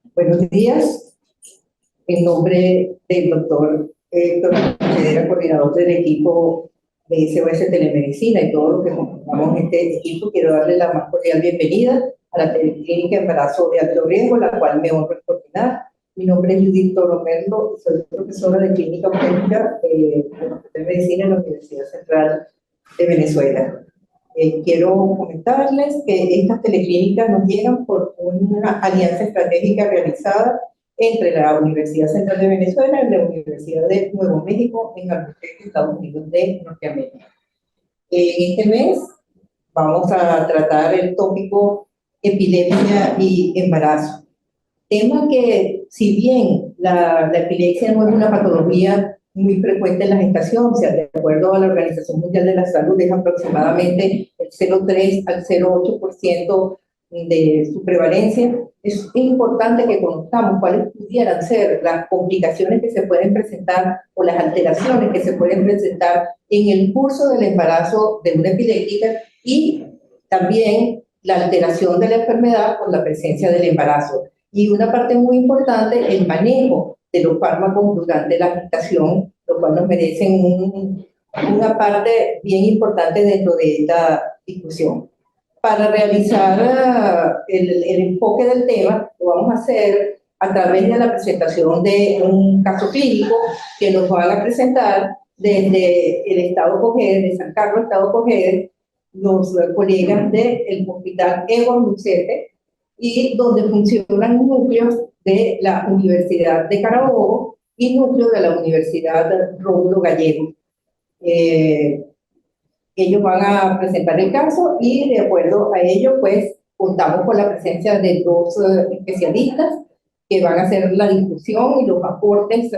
Buenos días. En nombre del doctor Héctor Federa, coordinador del equipo de SOS Telemedicina y todos los que conformamos este equipo, quiero darle la más cordial bienvenida a la Teleclínica Embarazo de Alto Riesgo, la cual me honro en coordinar. Mi nombre es Judith Toro Merlo, soy profesora de Clínica Obstétrica de Medicina en la Universidad Central de Venezuela. Quiero comentarles que estas teleclínicas nos llegan por una alianza estratégica realizada entre la Universidad Central de Venezuela y la Universidad de Nuevo México en Albuquerque, Estados Unidos de Norteamérica. En este mes vamos a tratar el tópico epilepsia y embarazo. Tema que, si bien la epilepsia no es una patología muy frecuente en la gestación, o sea, de acuerdo a la Organización Mundial de la Salud, es aproximadamente el 0,3 al 0,8% de su prevalencia. Es importante que conozcamos cuáles pudieran ser las complicaciones que se pueden presentar o las alteraciones que se pueden presentar en el curso del embarazo de una epiléptica y también la alteración de la enfermedad por la presencia del embarazo. Y una parte muy importante, el manejo de los fármacos durante la gestación, lo cual nos merecen una parte bien importante dentro de esta discusión. Para realizar el enfoque del tema, lo vamos a hacer a través de la presentación de un caso clínico que nos van a presentar desde el Estado Cojedes, de San Carlos, Estado Cojedes, los colegas del Hospital Evo Lucete, y donde funcionan núcleos de la Universidad de Carabobo y núcleos de la Universidad Rómulo Gallego. Ellos van a presentar el caso y de acuerdo a ello, pues, contamos con la presencia de dos especialistas que van a hacer la discusión y los aportes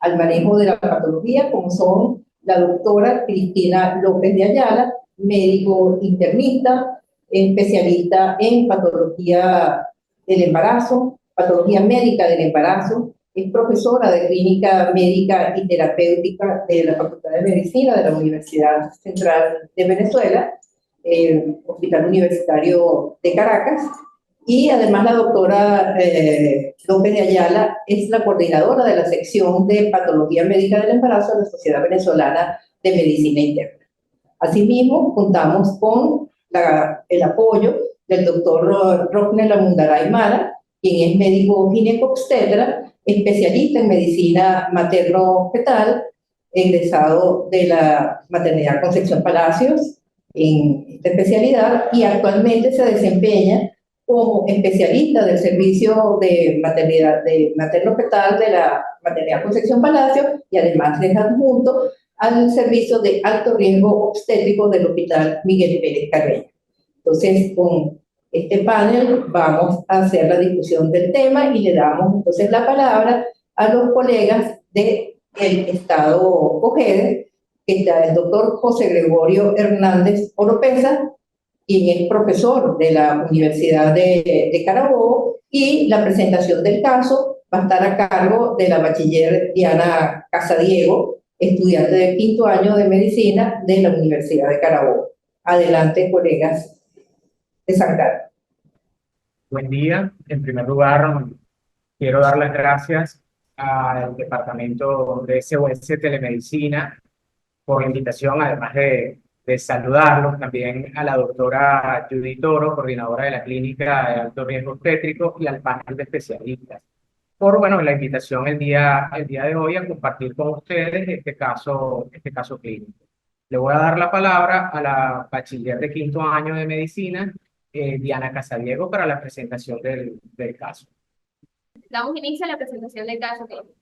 al manejo de la patología, como son la doctora Cristina López de Ayala, médico internista, especialista en patología del embarazo, patología médica del embarazo, es profesora de clínica médica y terapéutica de la Facultad de Medicina de la Universidad Central de Venezuela, Hospital Universitario de Caracas, y además la doctora López de Ayala es la coordinadora de la sección de patología médica del embarazo de la Sociedad Venezolana de Medicina Interna. Asimismo, contamos con el apoyo del doctor Rockner Amundaray Mara, quien es médico ginecobstetra, especialista en medicina materno-fetal, egresado de la maternidad Concepción Palacios en esta especialidad y actualmente se desempeña como especialista del servicio de maternidad de materno-fetal de la maternidad Concepción Palacios y además es adjunto al servicio de alto riesgo obstétrico del Hospital Miguel Pérez Carreño. Entonces, con este panel vamos a hacer la discusión del tema y le damos entonces la palabra a los colegas del Estado Cojedes, que está el doctor José Gregorio Hernández Oropesa, quien es profesor de la Universidad de Carabobo, y la presentación del caso va a estar a cargo de la bachiller Diana Casadiego, estudiante del 5º año de medicina de la Universidad de Carabobo. Adelante, colegas de San Carlos. Buen día. En primer lugar, quiero dar las gracias al Departamento de SOS Telemedicina por la invitación, además de saludarlos, también a la doctora Judith Toro, coordinadora de la Clínica de Alto Riesgo Obstétrico, y al panel de especialistas, por la invitación el día de hoy a compartir con ustedes este caso clínico. Le voy a dar la palabra a la bachiller de 5º año de medicina, Diana Casadiego, para la presentación del caso. Damos inicio a la presentación del caso clínico.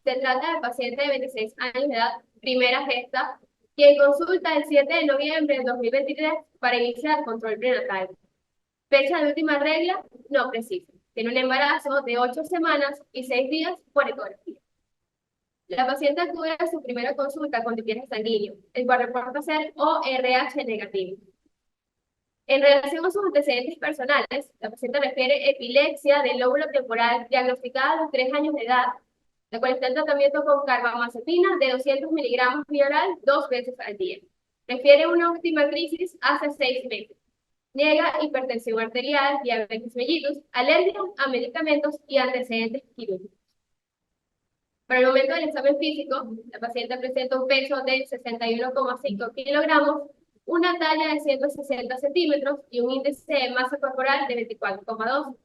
Se trata del paciente de 26 años de edad, primera gesta, quien consulta el 7 de noviembre de 2023 para iniciar control prenatal. Fecha de última regla, no precisa. Tiene un embarazo de 8 semanas y 6 días por ecografía. La paciente acude a su primera consulta con tipiaje sanguíneo, el cual reporta ser ORH negativo. En relación a sus antecedentes personales, la paciente refiere epilepsia del lóbulo temporal diagnosticada a los 3 años de edad, la cual está en tratamiento con carbamazepina de 200 miligramos vía oral 2 veces al día. Refiere una última crisis hace 6 meses. niega hipertensión arterial, diabetes mellitus, alergia a medicamentos y antecedentes quirúrgicos. Para el momento del examen físico, la paciente presenta un peso de 61,5 kilogramos, una talla de 160 centímetros y un índice de masa corporal de 24,2.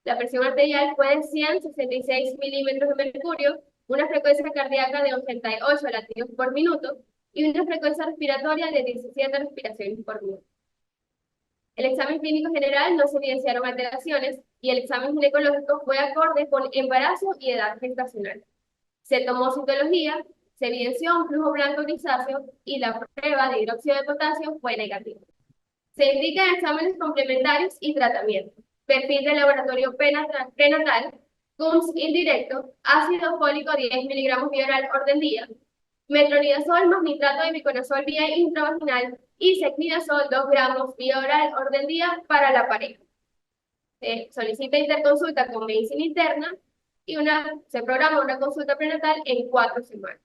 La presión arterial fue de 166 milímetros de mercurio, una frecuencia cardíaca de 88 latidos por minuto y una frecuencia respiratoria de 17 respiraciones por minuto. El examen clínico general no se evidenciaron alteraciones y el examen ginecológico fue acorde con embarazo y edad gestacional. Se tomó citología, se evidenció un flujo blanco grisáceo y la prueba de hidróxido de potasio fue negativa. Se indican exámenes complementarios y tratamiento. Perfil de laboratorio prenatal, CUMS indirecto, ácido fólico 10 miligramos vía oral orden día, metronidazol más nitrato de miconazol vía intravaginal y secnidazol 2 gramos vía oral orden día para la pareja. Se solicita interconsulta con medicina interna y se programa una consulta prenatal en 4 semanas.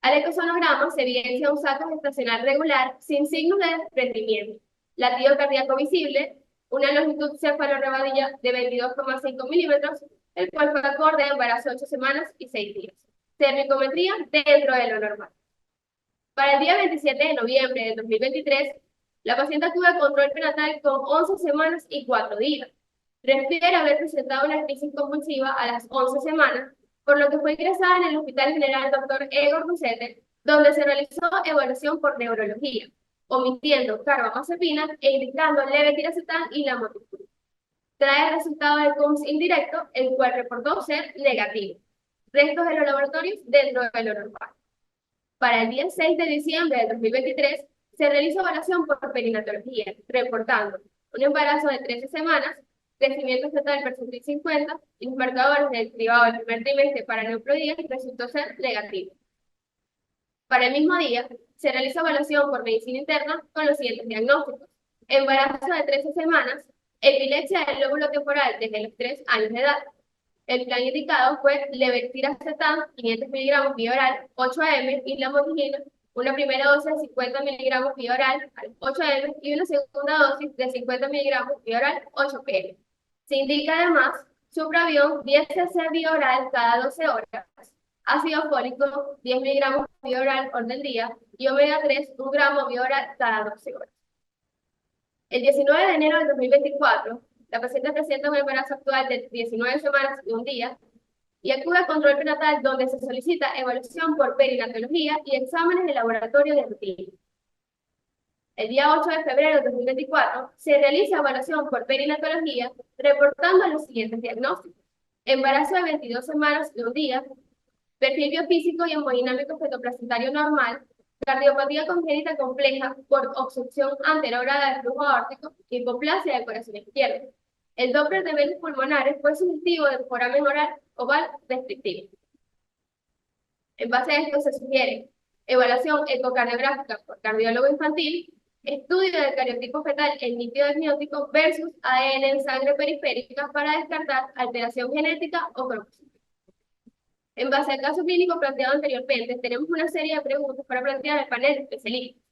Al ecosonograma se evidencia un saco gestacional regular sin signos de desprendimiento, latido cardíaco visible, una longitud cefalorrabadia de 22,5 milímetros, el cual fue acorde a embarazo 8 semanas y 6 días. Cervicometría dentro de lo normal. Para el día 27 de noviembre de 2023, la paciente acude a control prenatal con 11 semanas y 4 días. Refiere haber presentado una crisis convulsiva a las 11 semanas, por lo que fue ingresada en el Hospital General Dr. Egor Bucete, donde se realizó evaluación por neurología, omitiendo carbamazepina e indicando levetiracetam y lamotrigina. Trae el resultado del CUMS indirecto, el cual reportó ser negativo. Restos de los laboratorios dentro de lo normal. Para el día 6 de diciembre de 2023, se realizó evaluación por perinatología, reportando un embarazo de 13 semanas, crecimiento fetal percentil 50 y los marcadores del cribado del primer trimestre para neoplodía resultó ser negativo. Para el mismo día, se realizó evaluación por medicina interna con los siguientes diagnósticos: embarazo de 13 semanas, epilepsia del lóbulo temporal desde los 3 años de edad. El plan indicado fue levetiracetam 500 miligramos vía oral 8 am y lamotrigina, una primera dosis de 50 miligramos vía oral 8 am y una segunda dosis de 50 miligramos vía oral 8 pm. Se indica además supravión 10 cc vía oral cada 12 horas, ácido fólico 10 miligramos vía oral orden día y omega 3 1 gramo vía oral cada 12 horas. El 19 de enero de 2024, la paciente presenta un embarazo actual de 19 semanas y 1 día y acude a control prenatal donde se solicita evaluación por perinatología y exámenes de laboratorio de rutina. El día 8 de febrero de 2024 se realiza evaluación por perinatología reportando los siguientes diagnósticos: embarazo de 22 semanas y 1 día, perfil biofísico y hemodinámico fetoplacentario normal, cardiopatía congénita compleja por obstrucción anterograda del flujo aórtico y hipoplasia del corazón izquierdo. El Doppler de venas pulmonares fue sugestivo de foramen oval restrictivo. En base a esto se sugiere evaluación ecocardiográfica por cardiólogo infantil, estudio del cariotipo fetal en líquido amniótico versus ADN en sangre periférica para descartar alteración genética o cromosoma. En base al caso clínico planteado anteriormente, tenemos una serie de preguntas para plantear al panel de especialistas.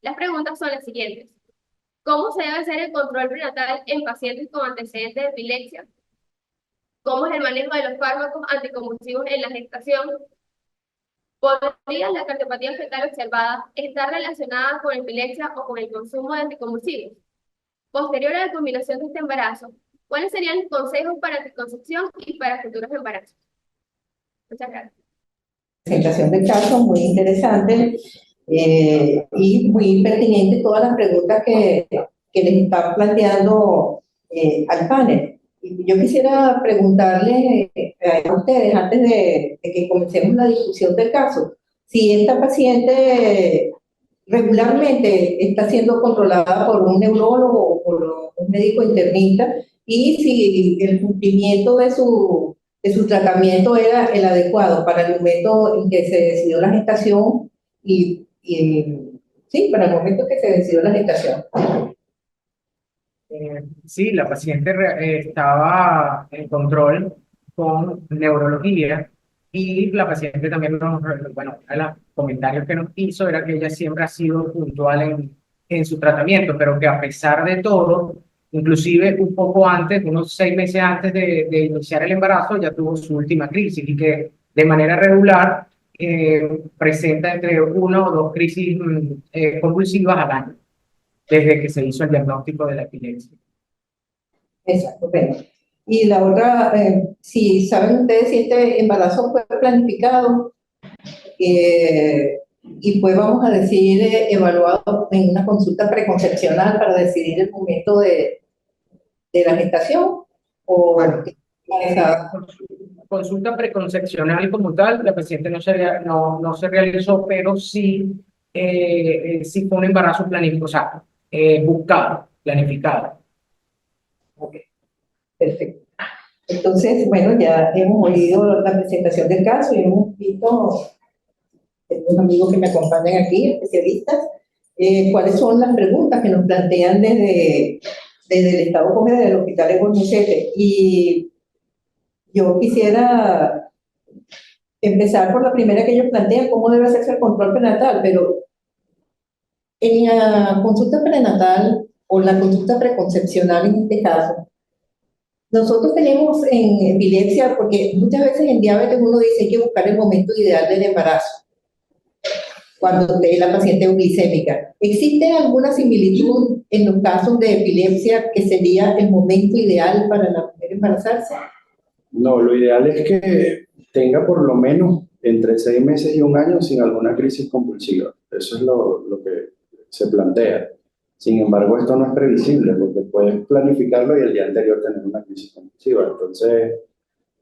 Las preguntas son las siguientes: ¿cómo se debe hacer el control prenatal en pacientes con antecedentes de epilepsia? ¿Cómo es el manejo de los fármacos anticonvulsivos en la gestación? ¿Podría la cardiopatía fetal observada estar relacionada con epilepsia o con el consumo de anticonvulsivos? Posterior a la culminación de este embarazo, ¿cuáles serían los consejos para anticoncepción y para futuros embarazos? Muchas gracias. Presentación del caso, muy interesante y muy pertinente todas las preguntas que les están planteando al panel. Y yo quisiera preguntarle a ustedes, antes de que comencemos la discusión del caso, si esta paciente regularmente está siendo controlada por un neurólogo o por un médico internista y si el cumplimiento de su tratamiento era el adecuado para el momento en que se decidió la gestación sí, para el momento que se decidió la gestación. Sí, la paciente estaba en control con neurología Y la paciente también bueno, uno de los comentarios que nos hizo era que ella siempre ha sido puntual en su tratamiento, pero que a pesar de todo, inclusive un poco antes, unos 6 meses antes de iniciar el embarazo, ya tuvo su última crisis y que de manera regular presenta entre 1 o 2 crisis convulsivas al año, desde que se hizo el diagnóstico de la epilepsia. Exacto, bueno. Y la otra, si saben ustedes si este embarazo fue planificado y fue, vamos a decir, evaluado en una consulta preconcepcional para decidir el momento de la gestación, o Bueno, manejada. consulta preconcepcional como tal, la paciente no se realizó, pero sí, sí fue un embarazo planificado, o sea, buscado, planificado. Ok, perfecto. Entonces, bueno, ya hemos oído la presentación del caso y hemos visto, tengo unos amigos que me acompañan aquí, especialistas, cuáles son las preguntas que nos plantean desde el Estado Cógeda del Hospital Evo Nicete. Y yo quisiera empezar por la primera que ellos plantean, cómo debe hacerse el control prenatal, pero en la consulta prenatal o la consulta preconcepcional en este caso, nosotros tenemos en epilepsia, porque muchas veces en diabetes uno dice hay que buscar el momento ideal del embarazo, cuando esté la paciente euglicémica. ¿Existe alguna similitud en los casos de epilepsia que sería el momento ideal para la mujer embarazarse? No, lo ideal es que tenga por lo menos entre 6 meses y un año sin alguna crisis compulsiva. Eso es lo que se plantea. Sin embargo, esto no es previsible porque puedes planificarlo y el día anterior tener una crisis compulsiva. Entonces,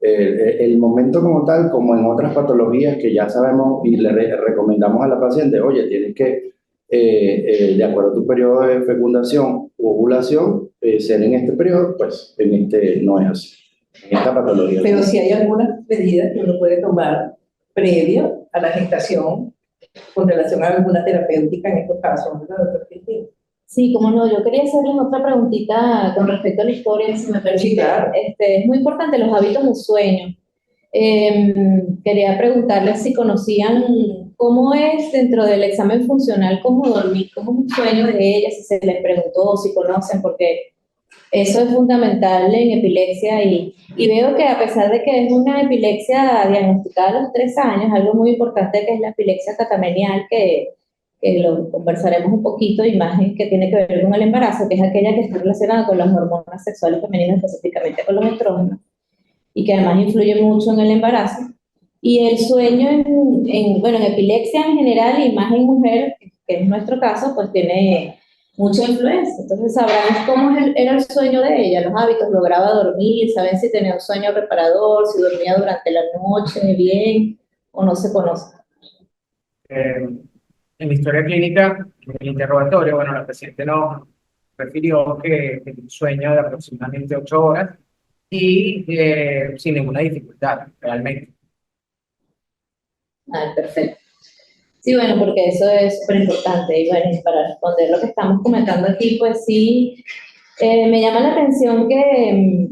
el momento como tal, como en otras patologías que ya sabemos y le recomendamos a la paciente, oye, tienes que, de acuerdo a tu periodo de fecundación u ovulación, ser en este periodo, pues en este no es así, en esta patología. Pero si hay algunas medidas que uno puede tomar previo a la gestación con relación a alguna terapéutica en estos casos, ¿verdad, doctor Cristina? Sí, como no, yo quería hacerles otra preguntita con respecto a la historia, si me permite. Sí, claro. Es muy importante los hábitos de sueño. Quería preguntarles si conocían cómo es dentro del examen funcional, cómo dormir, cómo es un sueño de ella, si se les preguntó, si conocen, porque eso es fundamental en epilepsia y veo que a pesar de que es una epilepsia diagnosticada a los 3 años, algo muy importante que es la epilepsia catamenial, que lo conversaremos un poquito, y más que tiene que ver con el embarazo, que es aquella que está relacionada con las hormonas sexuales femeninas, específicamente con los estrógenos, y que además influye mucho en el embarazo. Y el sueño bueno, en epilepsia en general y más en mujer, que es nuestro caso, pues tiene mucha influencia. Entonces sabrán cómo era el sueño de ella, los hábitos, lograba dormir, saben si tenía un sueño reparador, si dormía durante la noche bien o no se conoce. En la historia clínica, en el interrogatorio, bueno, la paciente nos refirió que tenía un sueño de aproximadamente 8 horas y sin ninguna dificultad, realmente. Ah, perfecto. Sí, bueno, porque eso es súper importante. Y bueno, para responder lo que estamos comentando aquí, pues sí, me llama la atención que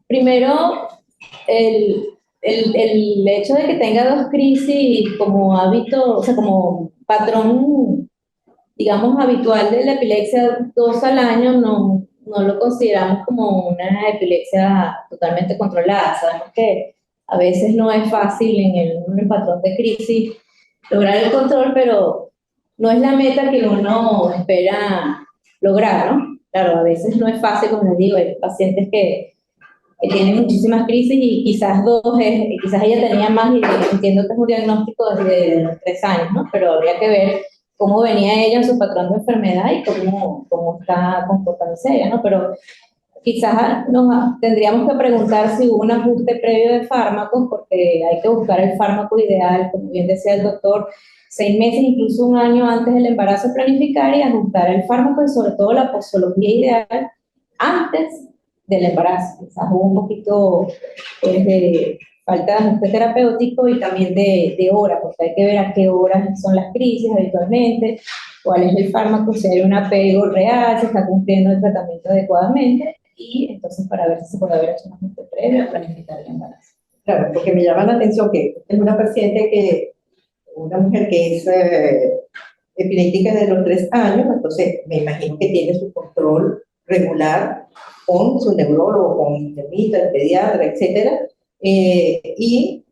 primero el hecho de que tenga 2 crisis como hábito, o sea, como patrón, digamos, habitual de la epilepsia, 2 al año, no lo consideramos como una epilepsia totalmente controlada. Sabemos que a veces no es fácil en el patrón de crisis lograr el control, pero no es la meta que uno espera lograr, ¿no? Claro, a veces no es fácil, como les digo, hay pacientes que tienen muchísimas crisis y quizás quizás ella tenía más, y entiendo que es un diagnóstico de los 3 años, ¿no? Pero habría que ver cómo venía ella en su patrón de enfermedad y cómo está comportándose ella, ¿no? Pero quizás tendríamos que preguntar si hubo un ajuste previo de fármacos, porque hay que buscar el fármaco ideal, como bien decía el doctor, 6 meses, incluso un año antes del embarazo, planificar y ajustar el fármaco y sobre todo la posología ideal antes del embarazo. Quizás hubo un poquito de falta de ajuste terapéutico y también de horas, porque hay que ver a qué horas son las crisis habitualmente, cuál es el fármaco, si hay un apego real, si está cumpliendo el tratamiento adecuadamente, y entonces para ver si se puede haber hecho un ajuste previo a planificar el embarazo. Claro, porque me llama la atención que es una mujer que es epiléptica desde los 3 años, entonces me imagino que tiene su control regular con su neurólogo, con internista, el pediatra, etcétera, y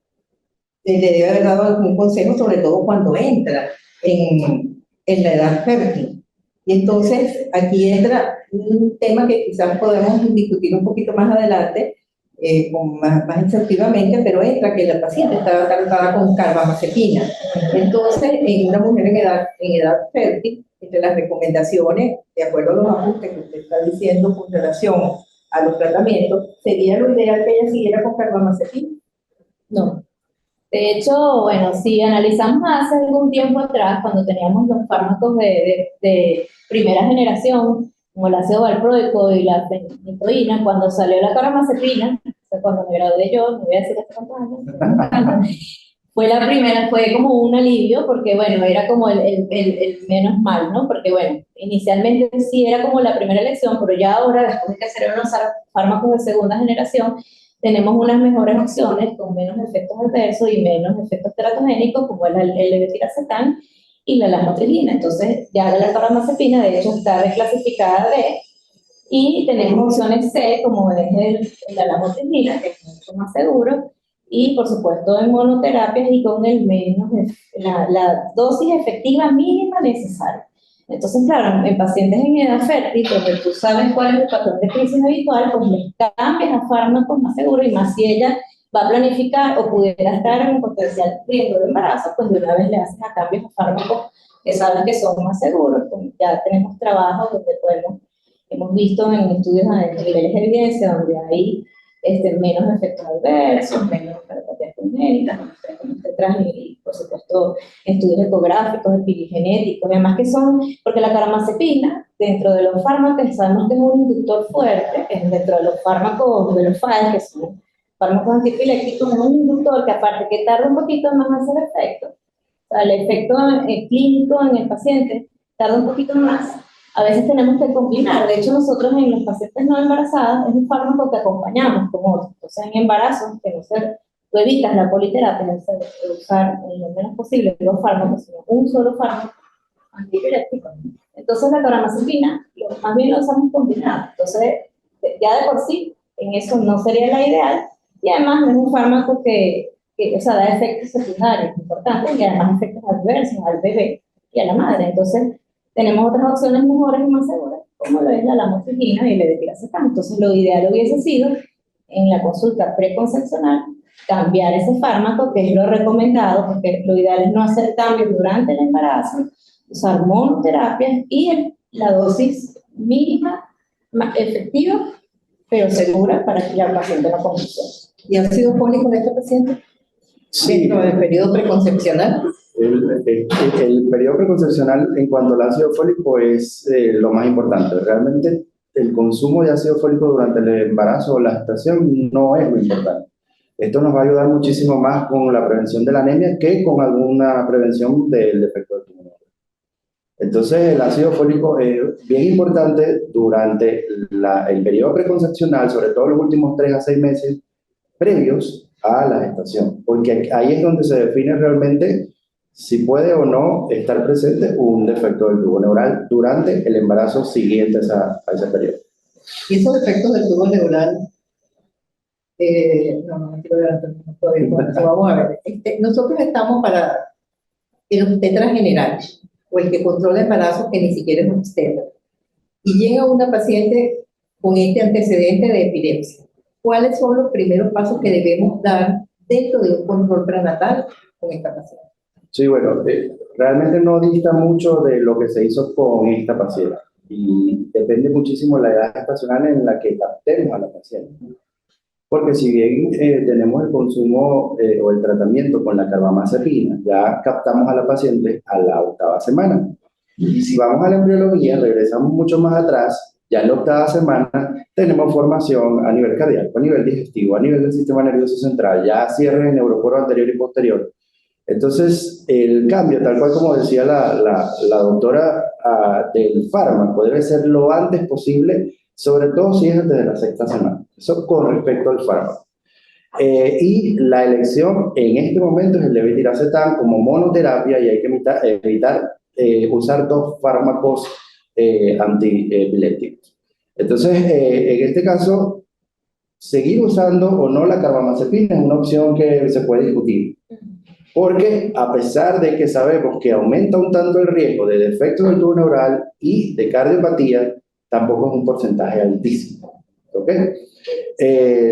le debe haber dado algún consejo, sobre todo cuando entra en la edad fértil. Y entonces aquí entra un tema que quizás podemos discutir un poquito más adelante, más exhaustivamente, pero entra que la paciente estaba tratada con carbamazepina. Entonces, en una mujer en edad fértil, entre las recomendaciones, de acuerdo a los ajustes que usted está diciendo con relación a los tratamientos, sería lo ideal que ella siguiera con carbamazepina. No. De hecho, bueno, si analizamos hace algún tiempo atrás, cuando teníamos los fármacos de primera generación, como el ácido valproico y la fenitoína, cuando salió la carbamazepina, o sea, cuando me gradué yo, no voy a decir hace cuántos años, fue la primera, fue como un alivio, porque bueno, era como el menos mal, ¿no? Porque bueno, inicialmente sí era como la primera elección, pero ya ahora, después de que salieron los fármacos de segunda generación, tenemos unas mejores opciones con menos efectos adversos y menos efectos teratogénicos, como el levetiracetam y la lamotrigina. Entonces, ya la carbamazepina, de hecho, está reclasificada D, y tenemos opciones C, como es la lamotrigina, que es mucho más seguro, y por supuesto en monoterapias y con el menos, la dosis efectiva mínima necesaria. Entonces, claro, en pacientes en edad fértil, donde tú sabes cuál es el patrón de crisis habitual, pues les cambias a fármacos más seguros, y más si ella va a planificar o pudiera estar en un potencial riesgo de embarazo, pues de una vez le haces a cambios a fármacos que saben que son más seguros. Pues ya tenemos trabajos donde hemos visto en estudios a niveles de evidencia donde hay menos efectos adversos, menos cardiopatías congénitas, y por supuesto estudios ecográficos, epigenéticos, además que son, porque la carbamazepina, dentro de los fármacos, sabemos que es un inductor fuerte, es dentro de los fármacos de los FAES, que son fármacos antiepilépticos, es un inductor que aparte que tarda un poquito más en hacer efecto, o sea, el efecto clínico en el paciente tarda un poquito más. A veces tenemos que combinar. De hecho, nosotros en los pacientes no embarazadas es un fármaco que acompañamos con otros. Entonces, en embarazos, que no ser, tú evitas la politerapia, es usar lo menos posible dos fármacos, sino un solo fármaco antiepiléptico. Entonces, la carbamazepina, más bien lo usamos combinado. Entonces, ya de por sí, en eso no sería la ideal. Y además, no es un fármaco que o sea, da efectos secundarios importantes y además efectos adversos al bebé y a la madre. Entonces, tenemos otras opciones mejores y más seguras, como lo es la lamotrigina y el levetiracetam. Entonces, lo ideal hubiese sido, en la consulta preconcepcional, cambiar ese fármaco, que es lo recomendado, porque lo ideal es no hacer cambios durante el embarazo, usar monoterapias y la dosis mínima, más efectiva, pero segura para que la paciente no confusione. ¿Y ácido fólico de este paciente? Sí. Dentro del periodo preconcepcional. El periodo preconcepcional en cuanto al ácido fólico es lo más importante. Realmente el consumo de ácido fólico durante el embarazo o la gestación no es lo importante. Esto nos va a ayudar muchísimo más con la prevención de la anemia que con alguna prevención del defecto del tumor. Entonces, el ácido fólico es bien importante durante el periodo preconcepcional, sobre todo los últimos 3 a 6 meses previos a la gestación, porque ahí es donde se define realmente si puede o no estar presente un defecto del tubo neural durante el embarazo siguiente a ese periodo. Y esos efectos del tubo neural, no me quiero adelantar todavía, vamos a ver. Nosotros estamos para el obstetra general, o el que controla embarazos, que ni siquiera es obstetra, y llega una paciente con este antecedente de epilepsia. ¿Cuáles son los primeros pasos que debemos dar dentro de un control prenatal con esta paciente? Sí, bueno, realmente no dista mucho de lo que se hizo con esta paciente y depende muchísimo de la edad gestacional en la que captemos a la paciente. Porque si bien tenemos el consumo o el tratamiento con la carbamazepina, ya captamos a la paciente a la 8ª semana. Y si vamos a la embriología, regresamos mucho más atrás, ya en la 8ª semana tenemos formación a nivel cardíaco, a nivel digestivo, a nivel del sistema nervioso central, ya cierre de neuroporo anterior y posterior. Entonces, el cambio, tal cual como decía la doctora del fármaco, debe ser lo antes posible, sobre todo si es desde la 6ª semana. Eso con respecto al fármaco. Y la elección en este momento es el levetiracetam como monoterapia y hay que evitar usar dos fármacos antiepilépticos. Entonces, en este caso, seguir usando o no la carbamazepina es una opción que se puede discutir. Porque a pesar de que sabemos que aumenta un tanto el riesgo de defectos del tubo neural y de cardiopatía, tampoco es un porcentaje altísimo. ¿Ok?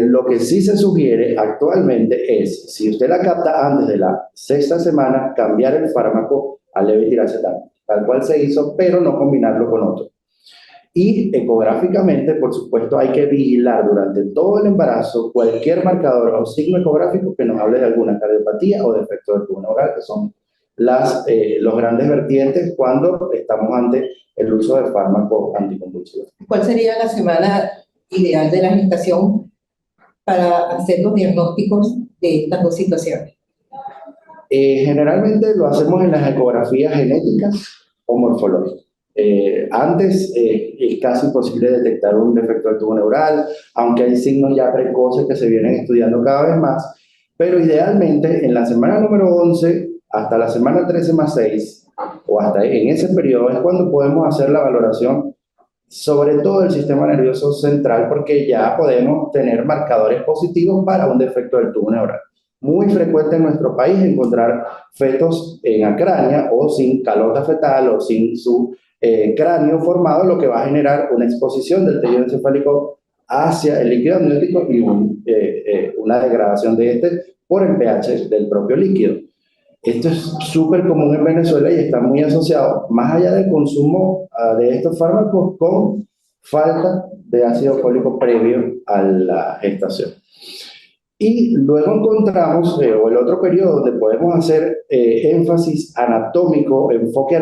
Lo que sí se sugiere actualmente es, si usted la capta antes de la sexta semana, cambiar el fármaco al levetiracetam, tal cual se hizo, pero no combinarlo con otro. Y ecográficamente, por supuesto, hay que vigilar durante todo el embarazo cualquier marcador o signo ecográfico que nos hable de alguna cardiopatía o defecto del tubo neural, que son los grandes vertientes cuando estamos ante el uso de fármacos anticonvulsivos. ¿Cuál sería la semana ideal de la gestación para hacer los diagnósticos de estas dos situaciones? Generalmente lo hacemos en las ecografías genéticas o morfológicas. Antes es casi imposible detectar un defecto del tubo neural, aunque hay signos ya precoces que se vienen estudiando cada vez más, pero idealmente en la semana número 11 hasta la semana 13 más 6, o hasta en ese periodo es cuando podemos hacer la valoración sobre todo el sistema nervioso central, porque ya podemos tener marcadores positivos para un defecto del tubo neural. Muy frecuente en nuestro país encontrar fetos en acrania o sin calota fetal o sin su cráneo formado, lo que va a generar una exposición del tejido encefálico hacia el líquido amniótico y una degradación de este por el pH del propio líquido. Esto es súper común en Venezuela y está muy asociado, más allá del consumo de estos fármacos, con falta de ácido fólico previo a la gestación. Y luego encontramos, o el otro periodo donde podemos hacer énfasis anatómico, enfoque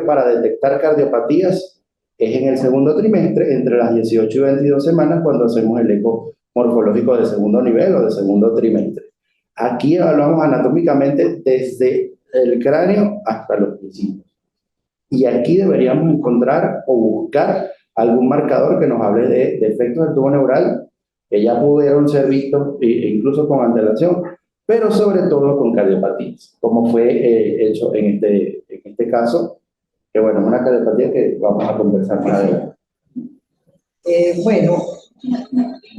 para detectar cardiopatías, es en el segundo trimestre, entre las 18 y 22 semanas, cuando hacemos el eco morfológico de segundo nivel o de segundo trimestre. Aquí evaluamos anatómicamente desde el cráneo hasta los principios. Y aquí deberíamos encontrar o buscar algún marcador que nos hable de defectos del tubo neural, que ya pudieron ser vistos incluso con antelación, pero sobre todo con cardiopatías, como fue hecho en este caso, que bueno, es una cardiopatía que vamos a conversar más adelante. Bueno,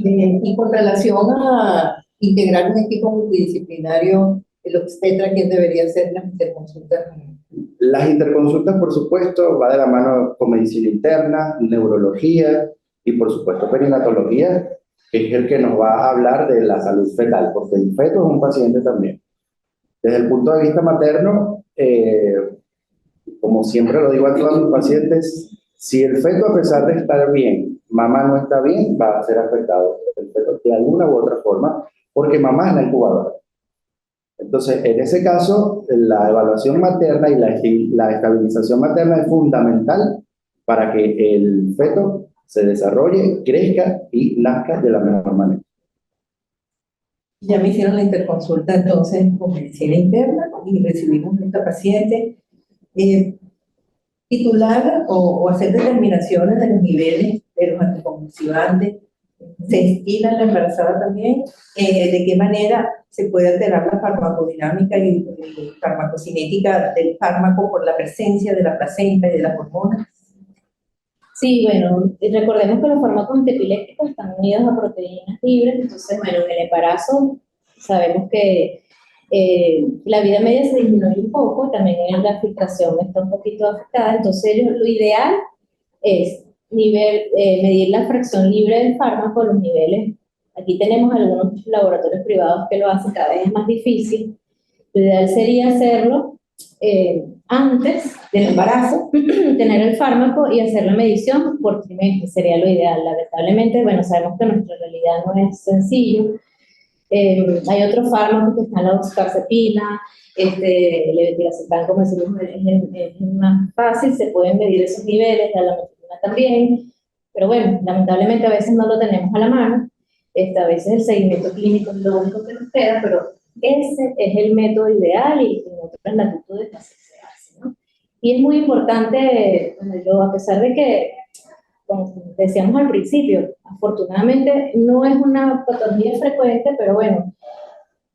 y con relación a integrar un equipo multidisciplinario, el obstetra, ¿quién debería hacer las interconsultas? Las interconsultas, por supuesto, va de la mano con medicina interna, neurología y, por supuesto, perinatología, que es el que nos va a hablar de la salud fetal, porque el feto es un paciente también. Desde el punto de vista materno, como siempre lo digo a todos mis pacientes, si el feto, a pesar de estar bien, mamá no está bien, va a ser afectado el feto de alguna u otra forma, porque mamá es la incubadora. Entonces, en ese caso, la evaluación materna y la estabilización materna es fundamental para que el feto se desarrolle, crezca y nazca de la mejor manera. Ya me hicieron la interconsulta entonces con medicina interna y recibimos a esta paciente. Titular o hacer determinaciones de los niveles de los anticonvulsivantes, se estima en la embarazada también, de qué manera se puede alterar la farmacodinámica y farmacocinética del fármaco por la presencia de la placenta y de las hormonas. Sí, bueno, recordemos que los fármacos antiepilépticos están unidos a proteínas libres, entonces, bueno, en el embarazo sabemos que la vida media se disminuye un poco, también la filtración está un poquito afectada, entonces lo ideal es medir la fracción libre del fármaco, los niveles. Aquí tenemos algunos laboratorios privados que lo hacen, cada vez es más difícil. Lo ideal sería hacerlo antes del embarazo, tener el fármaco y hacer la medición por trimestre, sería lo ideal. Lamentablemente, bueno, sabemos que nuestra realidad no es sencillo. Hay otros fármacos que están la oxcarbazepina, el levetiracetam, como decimos, es más fácil, se pueden medir esos niveles, la lamotrigina también, pero bueno, lamentablemente a veces no lo tenemos a la mano, a veces el seguimiento clínico es lo único que nos queda, pero ese es el método ideal y en otras latitudes así se hace, ¿no? Y es muy importante, bueno, yo a pesar de que como decíamos al principio, afortunadamente no es una patología frecuente, pero bueno,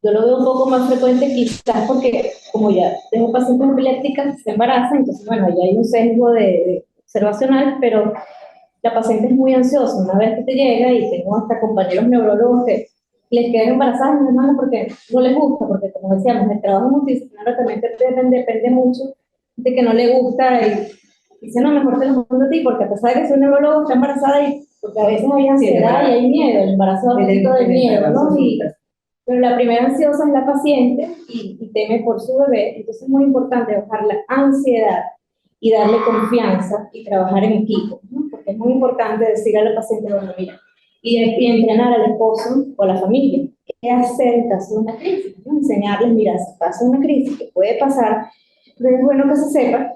yo lo veo un poco más frecuente quizás porque como ya tengo pacientes epilépticas que se embarazan, entonces bueno, ya hay un sesgo de observacional, pero la paciente es muy ansiosa una vez que te llega y tengo hasta compañeros neurólogos que les quedan embarazadas, hermano, porque no les gusta, porque como decíamos, el trabajo multidisciplinario también depende mucho de que no le gusta y dice, no, mejor te lo mando a ti, porque a pesar de que soy neurólogo, está embarazada y porque a veces hay ansiedad y hay miedo, el embarazo da un poquito de miedo, ¿no? Pero la primera ansiosa es la paciente y teme por su bebé, entonces es muy importante bajar la ansiedad y darle confianza y trabajar en equipo, ¿no? Porque es muy importante decir a la paciente, bueno, mira, y entrenar al esposo o a la familia, qué hacer en caso de una crisis, ¿no? Enseñarles, mira, si pasa una crisis, que puede pasar, pero es bueno que se sepa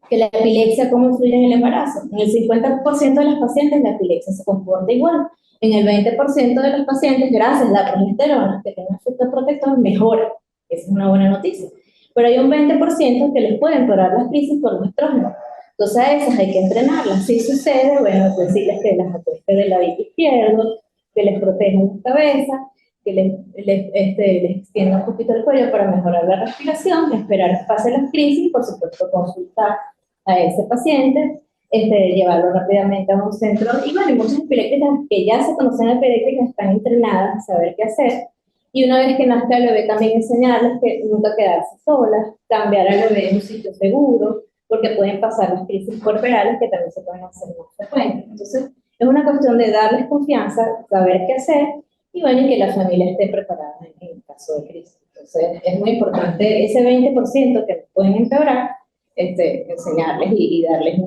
que la epilepsia cómo influye en el embarazo. En el 50% de las pacientes la epilepsia se comporta igual. En el 20% de los pacientes, gracias a la progesterona, que tiene un efecto protector, mejora. Esa es una buena noticia. Pero hay un 20% que les puede empeorar las crisis por los estrógenos. Entonces a esas hay que entrenarlas. Si sucede, bueno, pues decirles que las acueste del ladito izquierdo, que les proteja la cabeza, que les extienda un poquito el cuello para mejorar la respiración, esperar que pase las crisis y por supuesto consultar a ese paciente, llevarlo rápidamente a un centro. Y bueno, hay muchas epilépticas que ya se conocen epilépticas, están entrenadas a saber qué hacer. Y una vez que nazca el bebé, también enseñarles que nunca quedarse solas, cambiar al bebé en un sitio seguro, porque pueden pasar las crisis puerperales que también se pueden hacer más frecuentes. Entonces, es una cuestión de darles confianza, saber qué hacer y bueno, y que la familia esté preparada en el caso de crisis. Entonces, es muy importante ese 20% que pueden empeorar, enseñarles y darles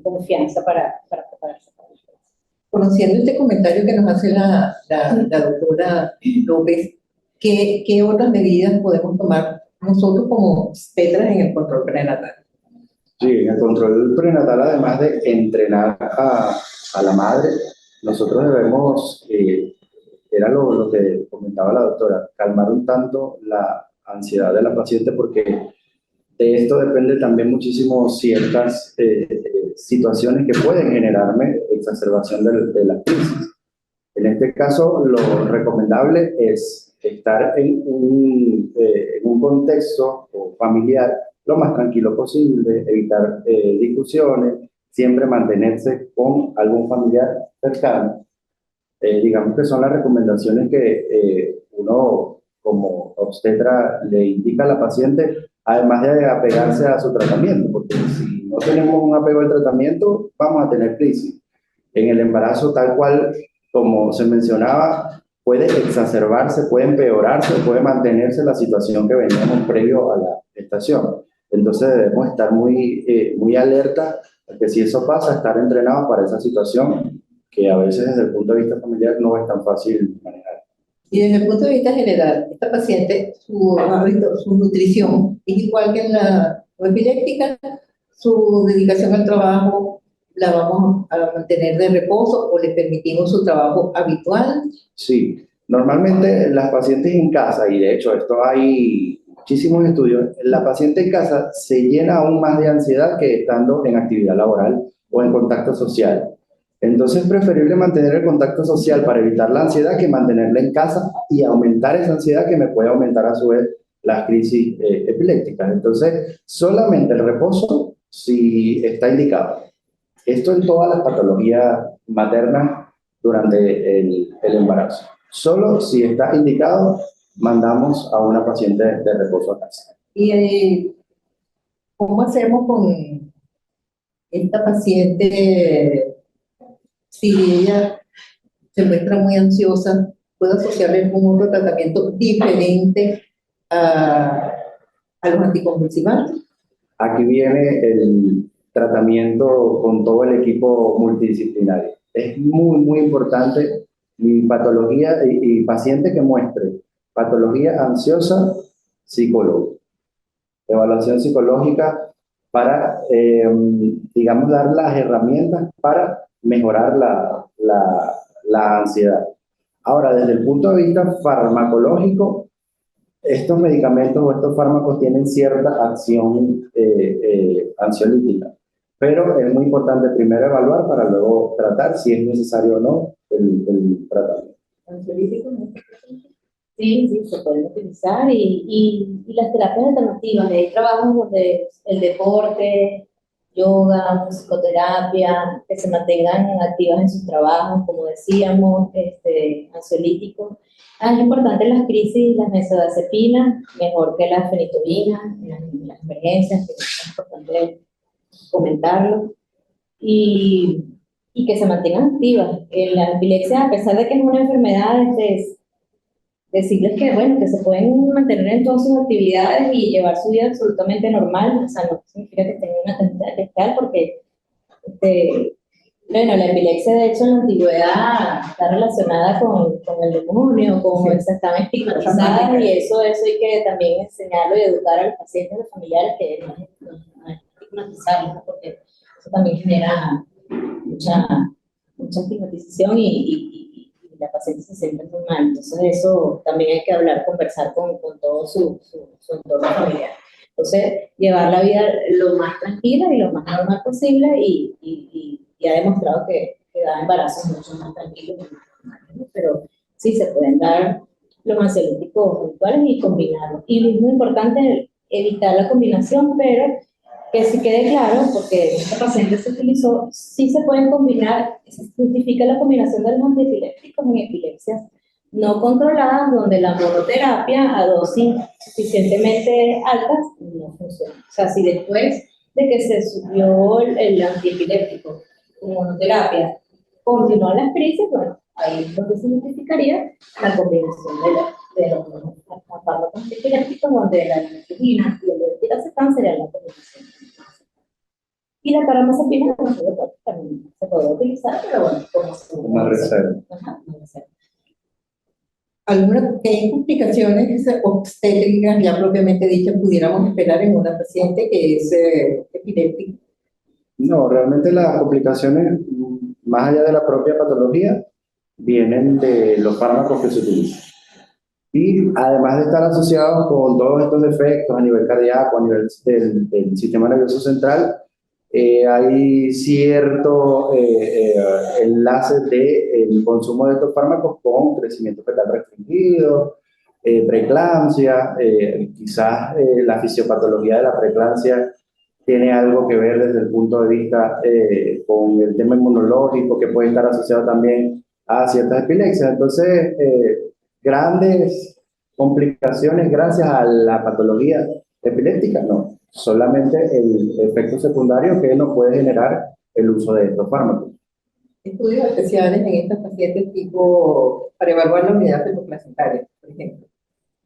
confianza para prepararse para el crisis. Conociendo este comentario que nos hace la doctora López, ¿qué otras medidas podemos tomar nosotros como obstetras en el control prenatal? Sí, en el control prenatal, además de entrenar a la madre, nosotros debemos, era lo que comentaba la doctora, calmar un tanto la ansiedad de la paciente porque de esto depende también muchísimo ciertas situaciones que pueden generarme exacerbación de la crisis. En este caso, lo recomendable es estar en un contexto familiar lo más tranquilo posible, evitar discusiones, siempre mantenerse con algún familiar cercano. Digamos que son las recomendaciones que uno como obstetra le indica a la paciente, además de apegarse a su tratamiento, porque si no tenemos un apego al tratamiento, vamos a tener crisis. En el embarazo, tal cual como se mencionaba, puede exacerbarse, puede empeorarse, puede mantenerse la situación que veníamos previo a la gestación. Entonces debemos estar muy alerta, porque si eso pasa, estar entrenados para esa situación que a veces desde el punto de vista familiar no es tan fácil manejar. Y desde el punto de vista general, esta paciente, su hábito, su nutrición es igual que en la epiléptica, su dedicación al trabajo la vamos a mantener de reposo o le permitimos su trabajo habitual. Sí, normalmente las pacientes en casa, y de hecho esto hay muchísimos estudios, la paciente en casa se llena aún más de ansiedad que estando en actividad laboral o en contacto social. Entonces es preferible mantener el contacto social para evitar la ansiedad que mantenerla en casa y aumentar esa ansiedad que me puede aumentar a su vez las crisis epilépticas. Entonces, solamente el reposo si está indicado. Esto en todas las patologías maternas durante el embarazo. Solo si está indicado, mandamos a una paciente de reposo a casa. ¿Y cómo hacemos con esta paciente si ella se muestra muy ansiosa? ¿Puedo asociarle algún otro tratamiento diferente a los anticonvulsivantes? Aquí viene el tratamiento con todo el equipo multidisciplinario. Es muy importante mi patología y paciente que muestre patología ansiosa, psicólogo. Evaluación psicológica para, digamos, dar las herramientas para mejorar la ansiedad. Ahora, desde el punto de vista farmacológico, estos medicamentos o estos fármacos tienen cierta acción ansiolítica. pero es muy importante primero evaluar para luego tratar si es necesario o no el tratamiento. Ansiolítico, ¿no? Sí, sí, se pueden utilizar y las terapias alternativas. Hay trabajos donde el deporte, yoga, musicoterapia, que se mantengan activas en sus trabajos, como decíamos, ansiolíticos. Es importante en las crisis, las benzodiazepinas, mejor que las fenitoínas, en las emergencias, que es importante comentarlo. Y que se mantengan activas. La epilepsia, a pesar de que es una enfermedad, decirles que, bueno, que se pueden mantener en todas sus actividades y llevar su vida absolutamente normal, o sea, no significa que tengan una tendencia especial porque, bueno, la epilepsia, de hecho, en la antigüedad está relacionada con el demonio, Sí. estaban estigmatizadas y eso hay que también enseñarlo y educar a los pacientes, a los familiares, que no es estigmatizarlos, ¿no? Porque eso también genera mucha estigmatización y la paciente se siente muy mal. Entonces eso también hay que hablar, conversar con todo su entorno familiar. Entonces, llevar la vida lo más tranquila y lo más normal posible y ha demostrado que da embarazos mucho más tranquilos, ¿no? Pero sí se pueden dar los ansiolíticos puntuales y combinarlos. Y es muy importante evitar la combinación, pero que se quede claro, porque esta paciente se utilizó, sí se pueden combinar, se justifica la combinación de los antiepilépticos en epilepsias no controladas, donde la monoterapia a dosis suficientemente altas no funciona. O sea, si después de que se subió el antiepiléptico con monoterapia continúan las crisis, bueno, ahí es donde se justificaría la combinación de los fármacos antiepilépticos, donde la insulina y el levetiracetam serían la combinación. Y la carbamazepina también se puede utilizar, pero bueno, como Una reserva. Ajá, una reserva. ¿Qué complicaciones obstétricas ya propiamente dichas pudiéramos esperar en una paciente que es epiléptica? No, realmente las complicaciones, más allá de la propia patología, vienen de los fármacos que se utilizan. Y además de estar asociados con todos estos defectos a nivel cardíaco, a nivel del sistema nervioso central, hay cierto enlace del consumo de estos fármacos con crecimiento fetal restringido, preeclampsia, quizás la fisiopatología de la preeclampsia tiene algo que ver desde el punto de vista con el tema inmunológico que puede estar asociado también a ciertas epilepsias. Entonces, grandes complicaciones gracias a la patología epiléptica, no, solamente el efecto secundario que nos puede generar el uso de estos fármacos. Estudios especiales en estas pacientes tipo para evaluar la unidad fetoplacentaria, por ejemplo.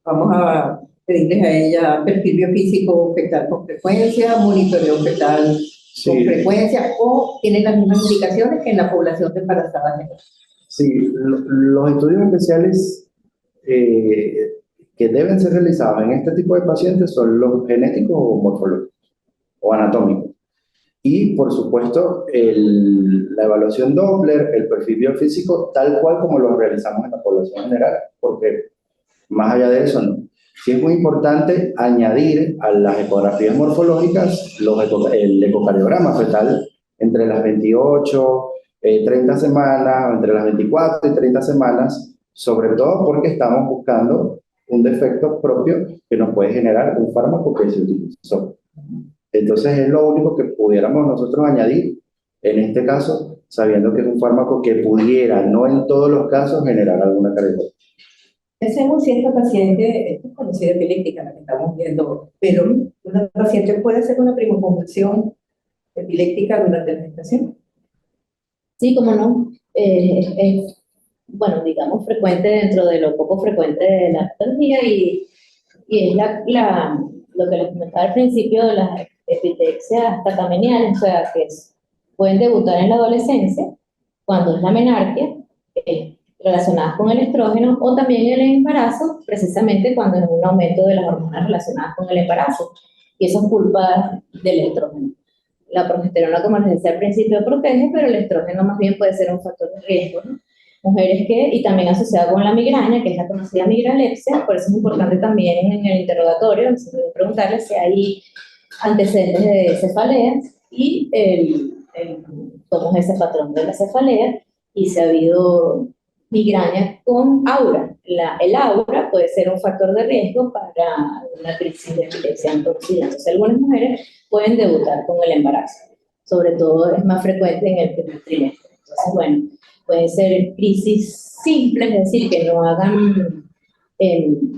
Vamos a pedirles a ella perfil biofísico fetal con frecuencia, monitoreo fetal con Sí. frecuencia, o tienen las mismas indicaciones que en la población de embarazadas general. Sí, los estudios especiales que deben ser realizados en este tipo de pacientes son los genéticos o morfológicos o anatómicos. Y, por supuesto, la evaluación Doppler, el perfil biofísico, tal cual como lo realizamos en la población general, porque más allá de eso, no. Sí es muy importante añadir a las ecografías morfológicas el ecocardiograma fetal entre las 28, 30 semanas, entre las 24 y 30 semanas, sobre todo porque estamos buscando un defecto propio que nos puede generar un fármaco que se utilizó. Entonces es lo único que pudiéramos nosotros añadir en este caso, sabiendo que es un fármaco que pudiera, no en todos los casos, generar alguna característica. Pensemos si esta paciente, esta es conocida epiléptica, la que estamos viendo, pero una paciente puede hacer una primoconvulsión epiléptica durante la gestación. Sí, como no. Bueno, digamos, frecuente dentro de lo poco frecuente de la patología y es lo que les comentaba al principio de las epilepsias catameniales, o sea, que pueden debutar en la adolescencia, cuando es la menarquia, relacionadas con el estrógeno, o también en el embarazo, precisamente cuando es un aumento de las hormonas relacionadas con el embarazo, y eso es culpa del estrógeno. La progesterona, como les decía al principio, protege, pero el estrógeno más bien puede ser un factor de riesgo, ¿no? Mujeres y también asociada con la migraña, que es la conocida migralepsia, por eso es importante también en el interrogatorio preguntarles si hay antecedentes de cefaleas y tomamos ese patrón de la cefalea y si ha habido migraña con aura. El aura puede ser un factor de riesgo para una crisis de epilepsia antorchida. Entonces, algunas mujeres pueden debutar con el embarazo. Sobre todo es más frecuente en el primer trimestre. Entonces, bueno, pueden ser crisis simples, es decir, que no hagan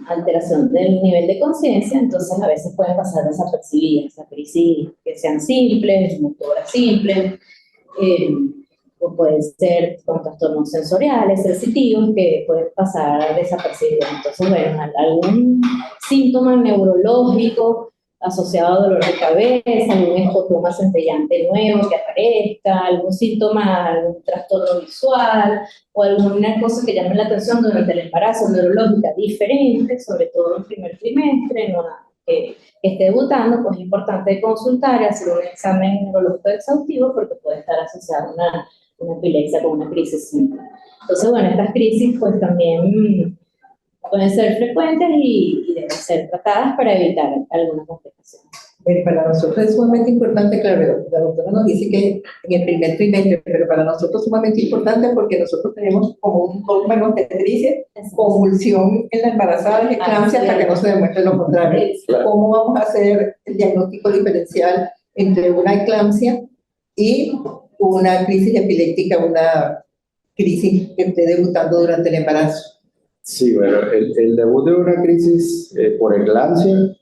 alteración del nivel de conciencia, entonces a veces pueden pasar desapercibidas, esa crisis que sean simples, motoras simples, o pueden ser con trastornos sensoriales, sensitivos, que pueden pasar desapercibidos. Entonces, bueno, algún síntoma neurológico asociado a dolor de cabeza, algún escotoma centellante nuevo que aparezca, algún síntoma, algún trastorno visual, o alguna cosa que llame la atención durante el embarazo neurológica diferente, sobre todo en el primer trimestre, ¿no? Que esté debutando, pues es importante consultar y hacer un examen neurológico exhaustivo porque puede estar asociada a una epilepsia con una crisis simple. Entonces, bueno, estas crisis pues también pueden ser frecuentes y deben ser tratadas para evitar alguna complicación. Para nosotros es sumamente importante, claro, la doctora nos dice que en el primer trimestre, pero para nosotros es sumamente importante porque nosotros tenemos como un dogma en obstetricia, convulsión en la embarazada, eclampsia, hasta que no se demuestre lo contrario. ¿Cómo vamos a hacer el diagnóstico diferencial entre una eclampsia y una crisis epiléptica, una crisis que esté debutando durante el embarazo? Sí, bueno, el debut de una crisis por eclampsia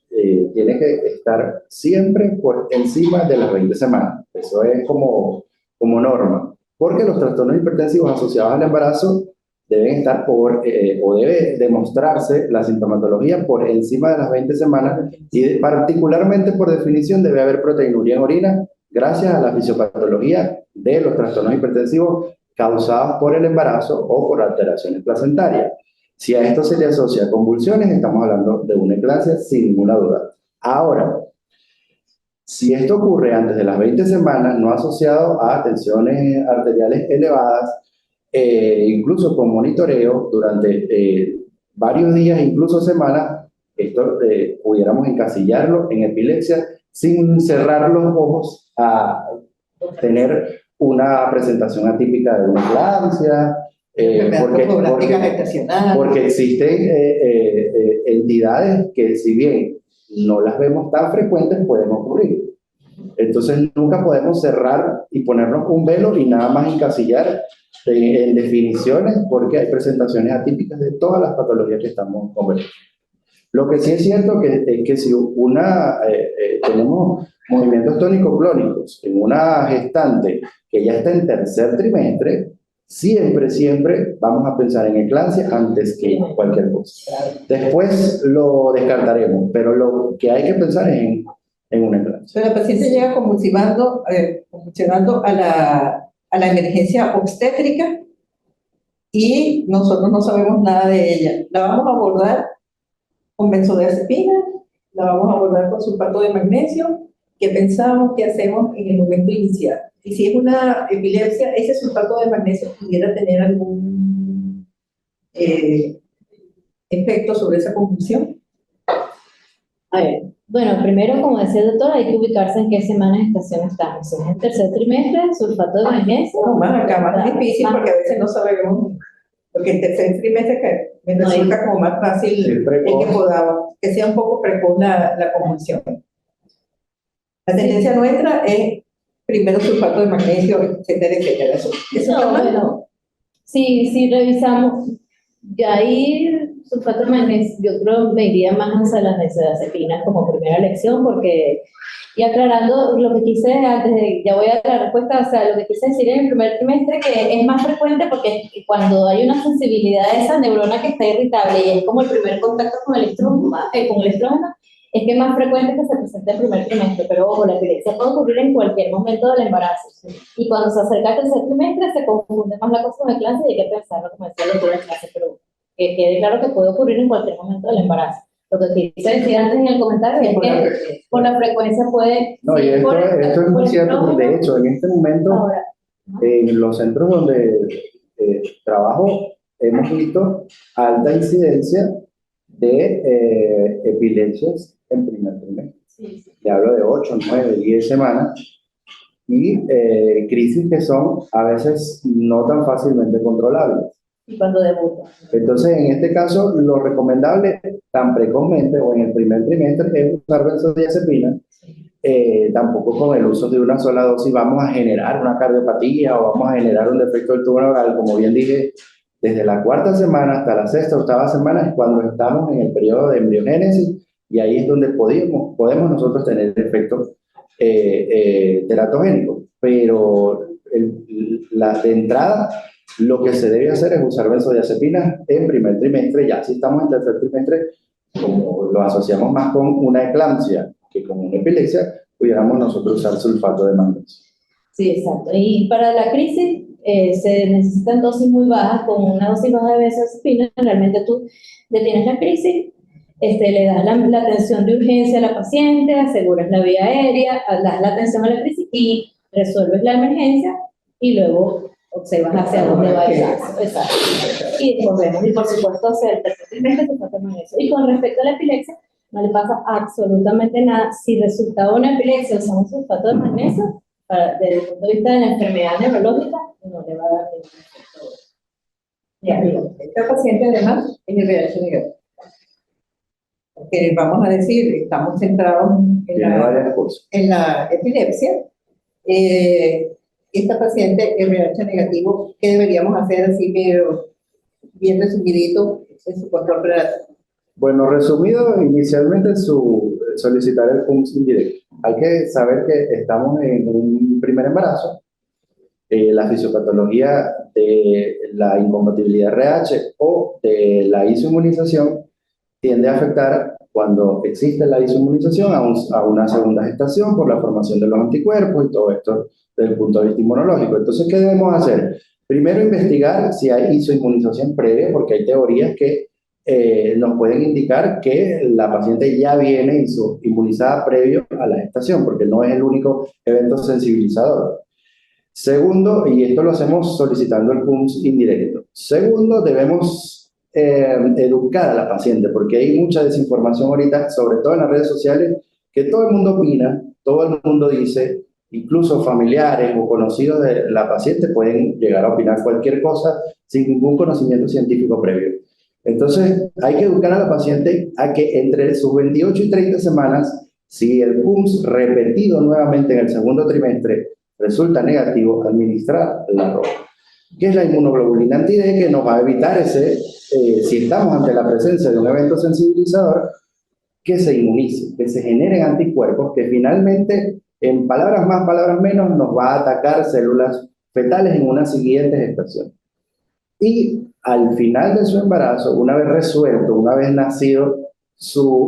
tiene que estar siempre por encima de las 20 semanas. Eso es como norma, porque los trastornos hipertensivos asociados al embarazo deben estar o debe demostrarse la sintomatología por encima de las 20 semanas y particularmente por definición debe haber proteinuria en orina gracias a la fisiopatología de los trastornos hipertensivos causados por el embarazo o por alteraciones placentarias. Si a esto se le asocia convulsiones, estamos hablando de una eclampsia sin ninguna duda. Ahora, si esto ocurre antes de las 20 semanas, no asociado a tensiones arteriales elevadas, incluso con monitoreo durante varios días, incluso semanas, esto pudiéramos encasillarlo en epilepsia sin cerrar los ojos a tener una presentación atípica de una eclampsia, porque existen entidades que si bien no las vemos tan frecuentes pueden ocurrir. Entonces nunca podemos cerrar y ponernos un velo y nada más encasillar en definiciones porque hay presentaciones atípicas de todas las patologías que estamos conversando. Lo que sí es cierto es que si tenemos movimientos tónico-clónicos en una gestante que ya está en tercer trimestre, siempre vamos a pensar en eclampsia antes que cualquier cosa. Después lo descartaremos, pero lo que hay que pensar es en una eclampsia. La paciente llega convulsionando a la emergencia obstétrica y nosotros no sabemos nada de ella. La vamos a abordar con benzodiazepina, la vamos a abordar con sulfato de magnesio. ¿Qué pensamos, qué hacemos en el momento inicial? Y si es una epilepsia, ese sulfato de magnesio pudiera tener algún efecto sobre esa convulsión. A ver, bueno, primero, como decía el doctor, hay que ubicarse en qué semana de gestación estamos. Si es el tercer trimestre, sulfato de magnesio. No, más acá, más difícil porque a veces no sabemos, porque el tercer trimestre me resulta como más fácil que sea un poco precoz la convulsión. La tendencia nuestra es primero sulfato de magnesio, etcétera. Eso no, bueno, si revisamos, ya ahí sulfato de magnesio, yo creo me iría más hacia las benzodiazepinas como primera elección, porque, y aclarando lo que quise antes de, ya voy a dar la respuesta, o sea, lo que quise decir en el primer trimestre, que es más frecuente porque cuando hay una sensibilidad a esa neurona que está irritable y es como el primer contacto con el estrógeno, es que es más frecuente que se presente el primer trimestre, pero ojo, la epilepsia puede ocurrir en cualquier momento del embarazo. ¿Sí? Y cuando se acerca al tercer trimestre se confunde más la cosa con eclampsia y hay que pensarlo como decía el doctor en clase, pero que quede claro que puede ocurrir en cualquier momento del embarazo. Lo que quise decir antes en el comentario es que por la frecuencia puede... No, y esto es muy cierto, porque de hecho en este momento ahora, en los centros donde trabajo hemos visto alta incidencia de epilepsias en primer trimestre. sí. Le hablo de 8, 9, 10 semanas y crisis que son a veces no tan fácilmente controlables. Y cuando debuta. Entonces, en este caso, lo recomendable tan precozmente o en el primer trimestre es usar benzodiazepina. Tampoco con el uso de una sola dosis vamos a generar una cardiopatía o vamos a generar un defecto del tubo neural. Como bien dije, desde la cuarta semana hasta la sexta o octava semana es cuando estamos en el periodo de embriogénesis y ahí es donde podemos nosotros tener efectos teratogénicos. Pero de entrada, lo que se debe hacer es usar benzodiazepina en primer trimestre. Ya si estamos en tercer trimestre, como lo asociamos más con una eclampsia que con una epilepsia, pudiéramos nosotros usar sulfato de magnesio. Sí, exacto. Y para la crisis se necesitan dosis muy bajas, con una dosis baja de benzodiazepina, realmente tú detienes la crisis, le das la atención de urgencia a la paciente, aseguras la vía aérea, das la atención a la crisis y resuelves la emergencia y luego observas hacia dónde va el caso. Exacto. Y después vemos, y por supuesto, hacer el tercer trimestre sulfato de magnesio. Y con respecto a la epilepsia, no le pasa absolutamente nada. Si resultaba una epilepsia, usamos sulfato de magnesio, desde el punto de vista de la enfermedad neurológica, no le va a dar ningún efecto. Ya, mira, esta paciente además es RH negativo. Porque vamos a decir, estamos centrados Tiene varias cosas. en la epilepsia. Esta paciente RH negativo, ¿qué deberíamos hacer así medio bien resumidito en su control prenatal? Bueno, resumido, inicialmente solicitar el PUMS indirecto. Hay que saber que estamos en un primer embarazo. La fisiopatología de la incompatibilidad RH o de la isoinmunización tiende a afectar cuando existe la isoinmunización a una segunda gestación por la formación de los anticuerpos y todo esto desde el punto de vista inmunológico. Entonces, ¿qué debemos hacer? Primero, investigar si hay isoinmunización previa, porque hay teorías que nos pueden indicar que la paciente ya viene inmunizada previo a la gestación, porque no es el único evento sensibilizador. Segundo, y esto lo hacemos solicitando el PUMS indirecto. Segundo, debemos educar a la paciente, porque hay mucha desinformación ahorita, sobre todo en las redes sociales, que todo el mundo opina, todo el mundo dice, incluso familiares o conocidos de la paciente pueden llegar a opinar cualquier cosa sin ningún conocimiento científico previo. Entonces, hay que educar a la paciente a que entre sus 28 y 30 semanas, si el PUMS repetido nuevamente en el segundo trimestre resulta negativo, administrar la roca, que es la inmunoglobulina anti-D, que nos va a evitar si estamos ante la presencia de un evento sensibilizador, que se inmunice, que se generen anticuerpos, que finalmente, en palabras más, palabras menos, nos va a atacar células fetales en una siguiente gestación. Y al final de su embarazo, una vez resuelto, una vez nacido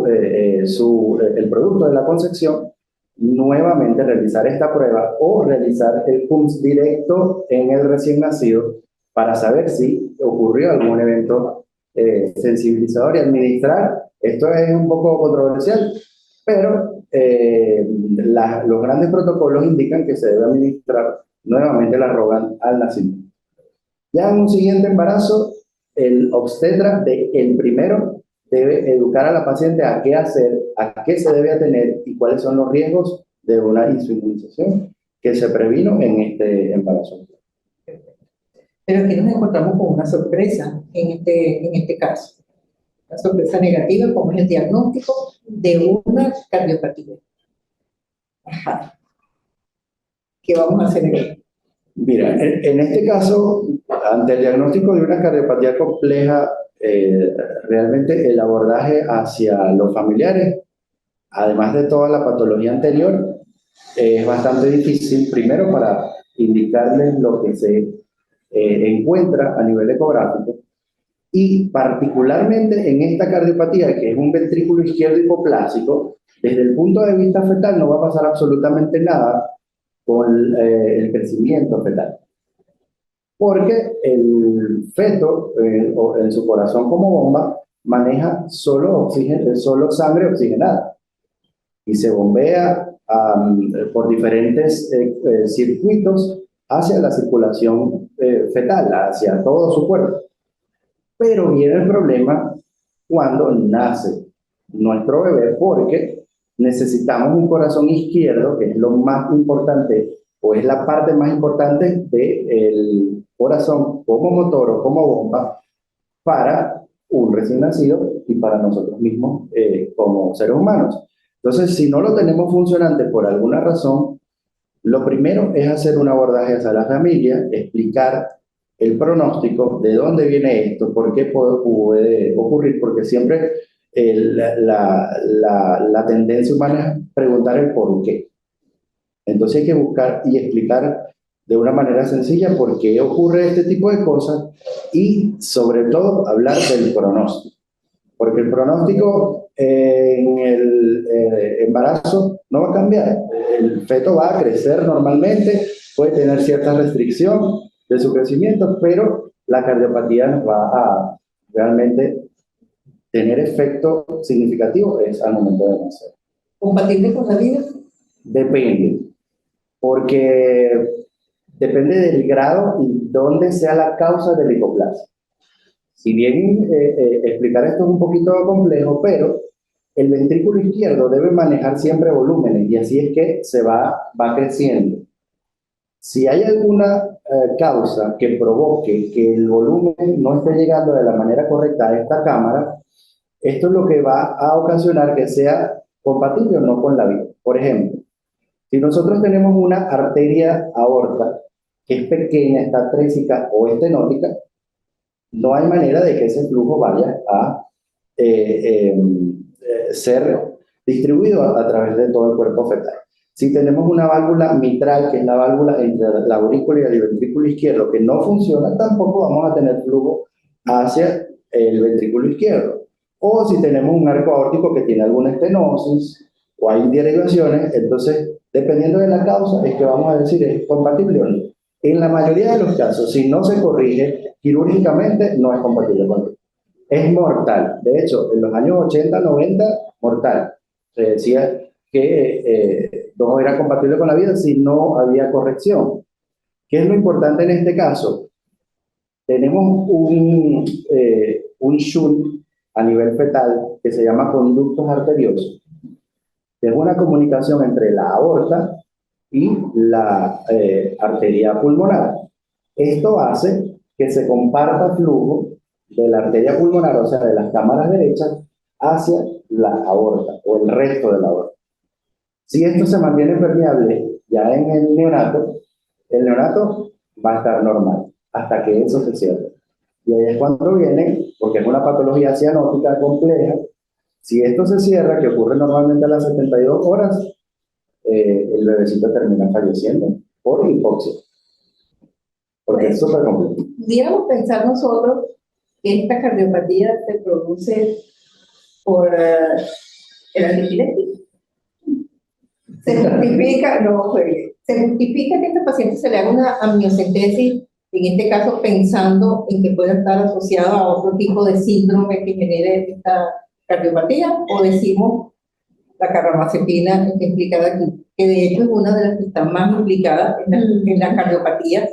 el producto de la concepción, nuevamente realizar esta prueba o realizar el PUMS directo en el recién nacido para saber si ocurrió algún evento sensibilizador y administrar. Esto es un poco controversial, pero los grandes protocolos indican que se debe administrar nuevamente la Rogan al nacimiento. Ya en un siguiente embarazo, el obstetra del primero debe educar a la paciente a qué hacer, a qué se debe atener y cuáles son los riesgos de una isoinmunización que se previno en este embarazo. Pero aquí nos encontramos con una sorpresa en este caso. Una sorpresa negativa, como es el diagnóstico de una cardiopatía. Ajá. ¿Qué vamos a hacer aquí? Mira, en este caso, ante el diagnóstico de una cardiopatía compleja, realmente el abordaje hacia los familiares, además de toda la patología anterior, es bastante difícil, primero para indicarles lo que se encuentra a nivel ecográfico, y particularmente en esta cardiopatía, que es un ventrículo izquierdo hipoplásico, desde el punto de vista fetal no va a pasar absolutamente nada con el crecimiento fetal. Porque el feto, en su corazón como bomba, maneja solo sangre oxigenada y se bombea por diferentes circuitos hacia la circulación fetal, hacia todo su cuerpo. Pero viene el problema cuando nace nuestro bebé, porque necesitamos un corazón izquierdo, que es lo más importante o es la parte más importante del corazón como motor o como bomba para un recién nacido y para nosotros mismos como seres humanos. Entonces, si no lo tenemos funcionante por alguna razón, lo primero es hacer un abordaje hacia la familia, explicar el pronóstico, de dónde viene esto, por qué puede ocurrir, porque siempre la tendencia humana es preguntar el por qué. Entonces hay que buscar y explicar de una manera sencilla por qué ocurre este tipo de cosas y sobre todo hablar del pronóstico. Porque el pronóstico en el embarazo no va a cambiar. El feto va a crecer normalmente, puede tener cierta restricción de su crecimiento, pero la cardiopatía nos va a realmente tener efecto significativo es al momento de nacer. ¿Compatible con la vida? Depende, porque depende del grado y dónde sea la causa del hipoplasia. Si bien explicar esto es un poquito complejo, pero el ventrículo izquierdo debe manejar siempre volúmenes y así es que va creciendo. Si hay alguna causa que provoque que el volumen no esté llegando de la manera correcta a esta cámara, esto es lo que va a ocasionar que sea compatible o no con la vida. Por ejemplo, si nosotros tenemos una arteria aorta que es pequeña, está trésica o estenótica, no hay manera de que ese flujo vaya a ser distribuido a través de todo el cuerpo fetal. Si tenemos una válvula mitral, que es la válvula entre la aurícula y el ventrículo izquierdo, que no funciona, tampoco vamos a tener flujo hacia el ventrículo izquierdo. O si tenemos un arco aórtico que tiene alguna estenosis o hay derivaciones, entonces, dependiendo de la causa, es que vamos a decir es compatible o no. En la mayoría de los casos, si no se corrige quirúrgicamente, no es compatible con él. Es mortal. De hecho, en los años 80, 90, mortal. Se decía que no era compatible con la vida si no había corrección. ¿Qué es lo importante en este caso? Tenemos un shunt a nivel fetal que se llama conductos arteriosos. Es una comunicación entre la aorta y la arteria pulmonar. Esto hace que se comparta flujo de la arteria pulmonar, o sea, de las cámaras derechas, hacia la aorta o el resto de la aorta. Si esto se mantiene permeable ya en el neonato va a estar normal hasta que eso se cierre. Y ahí es cuando viene, porque es una patología cianótica compleja, si esto se cierra, que ocurre normalmente a las 72 horas, el bebecito termina falleciendo por hipoxia. Porque es súper complejo. Pudiéramos pensar nosotros que esta cardiopatía se produce por el antipirético. Se justifica, no juegue, se justifica que a este paciente se le haga una amniocentesis, en este caso pensando en que pueda estar asociado a otro tipo de síndrome que genere esta cardiopatía, o decimos la carbamazepina está implicada aquí, que de hecho es una de las que están más implicadas en la cardiopatía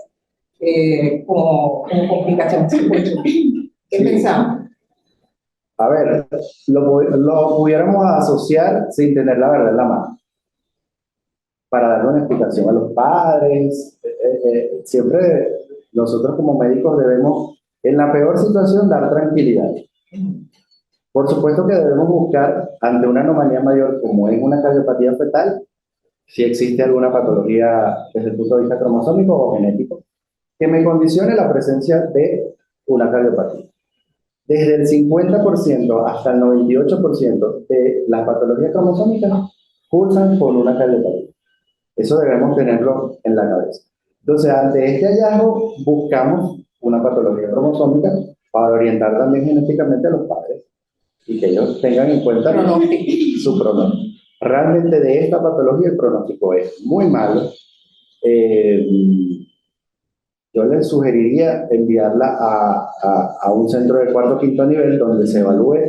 como complicación. ¿Qué pensamos? A ver, lo pudiéramos asociar sin tener la verdad en la mano. Para darle una explicación a los padres, siempre nosotros como médicos debemos, en la peor situación, dar tranquilidad. Por supuesto que debemos buscar, ante una anomalía mayor como es una cardiopatía fetal, si existe alguna patología desde el punto de vista cromosómico o genético, que me condicione la presencia de una cardiopatía. Desde el 50% hasta el 98% de las patologías cromosómicas cursan con una cardiopatía. Eso debemos tenerlo en la cabeza. Entonces, ante este hallazgo, buscamos una patología cromosómica para orientar también genéticamente a los padres y que ellos tengan en cuenta su pronóstico. Realmente de esta patología el pronóstico es muy malo. Yo les sugeriría enviarla a un centro de cuarto o quinto nivel donde se evalúe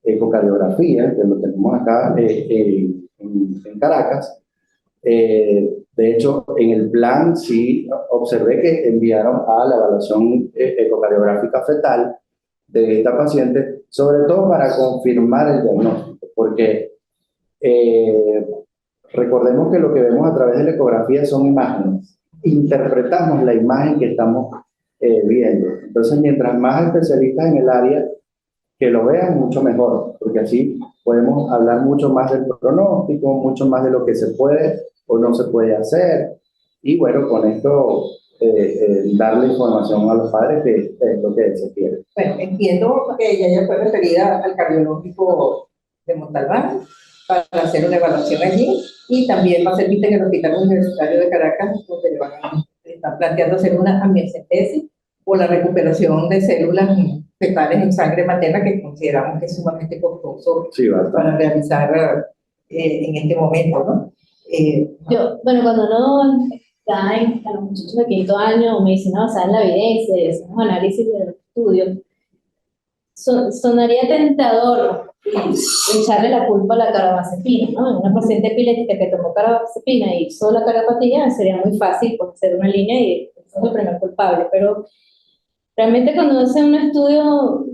ecocardiografía, que lo tenemos acá en Caracas. De hecho, en el plan sí observé que enviaron a la evaluación ecocardiográfica fetal de esta paciente, sobre todo para confirmar el diagnóstico, porque recordemos que lo que vemos a través de la ecografía son imágenes. Interpretamos la imagen que estamos viendo. Entonces, mientras más especialistas en el área que lo vean, mucho mejor, porque así podemos hablar mucho más del pronóstico, mucho más de lo que se puede o no se puede hacer. Y bueno, con esto darle información a los padres que es lo que se quiere. Bueno, entiendo que ella fue referida al cardiológico de Montalbán para hacer una evaluación allí y también va a ser vista en el Hospital Universitario de Caracas, donde están planteando hacer una amniocentesis o la recuperación de células fetales en sangre materna, que consideramos que es sumamente costoso Sí, para realizar en este momento, ¿no? Bueno, cuando uno está a los muchachos de quinto año, medicina basada en la evidencia y hacemos análisis de los estudios, sonaría tentador echarle la culpa a la carbamazepina, ¿no? En una paciente epiléptica que tomó carbamazepina y hizo la cardiopatía, sería muy fácil pues, hacer una línea y ese es el primer culpable, pero realmente cuando hacen un estudio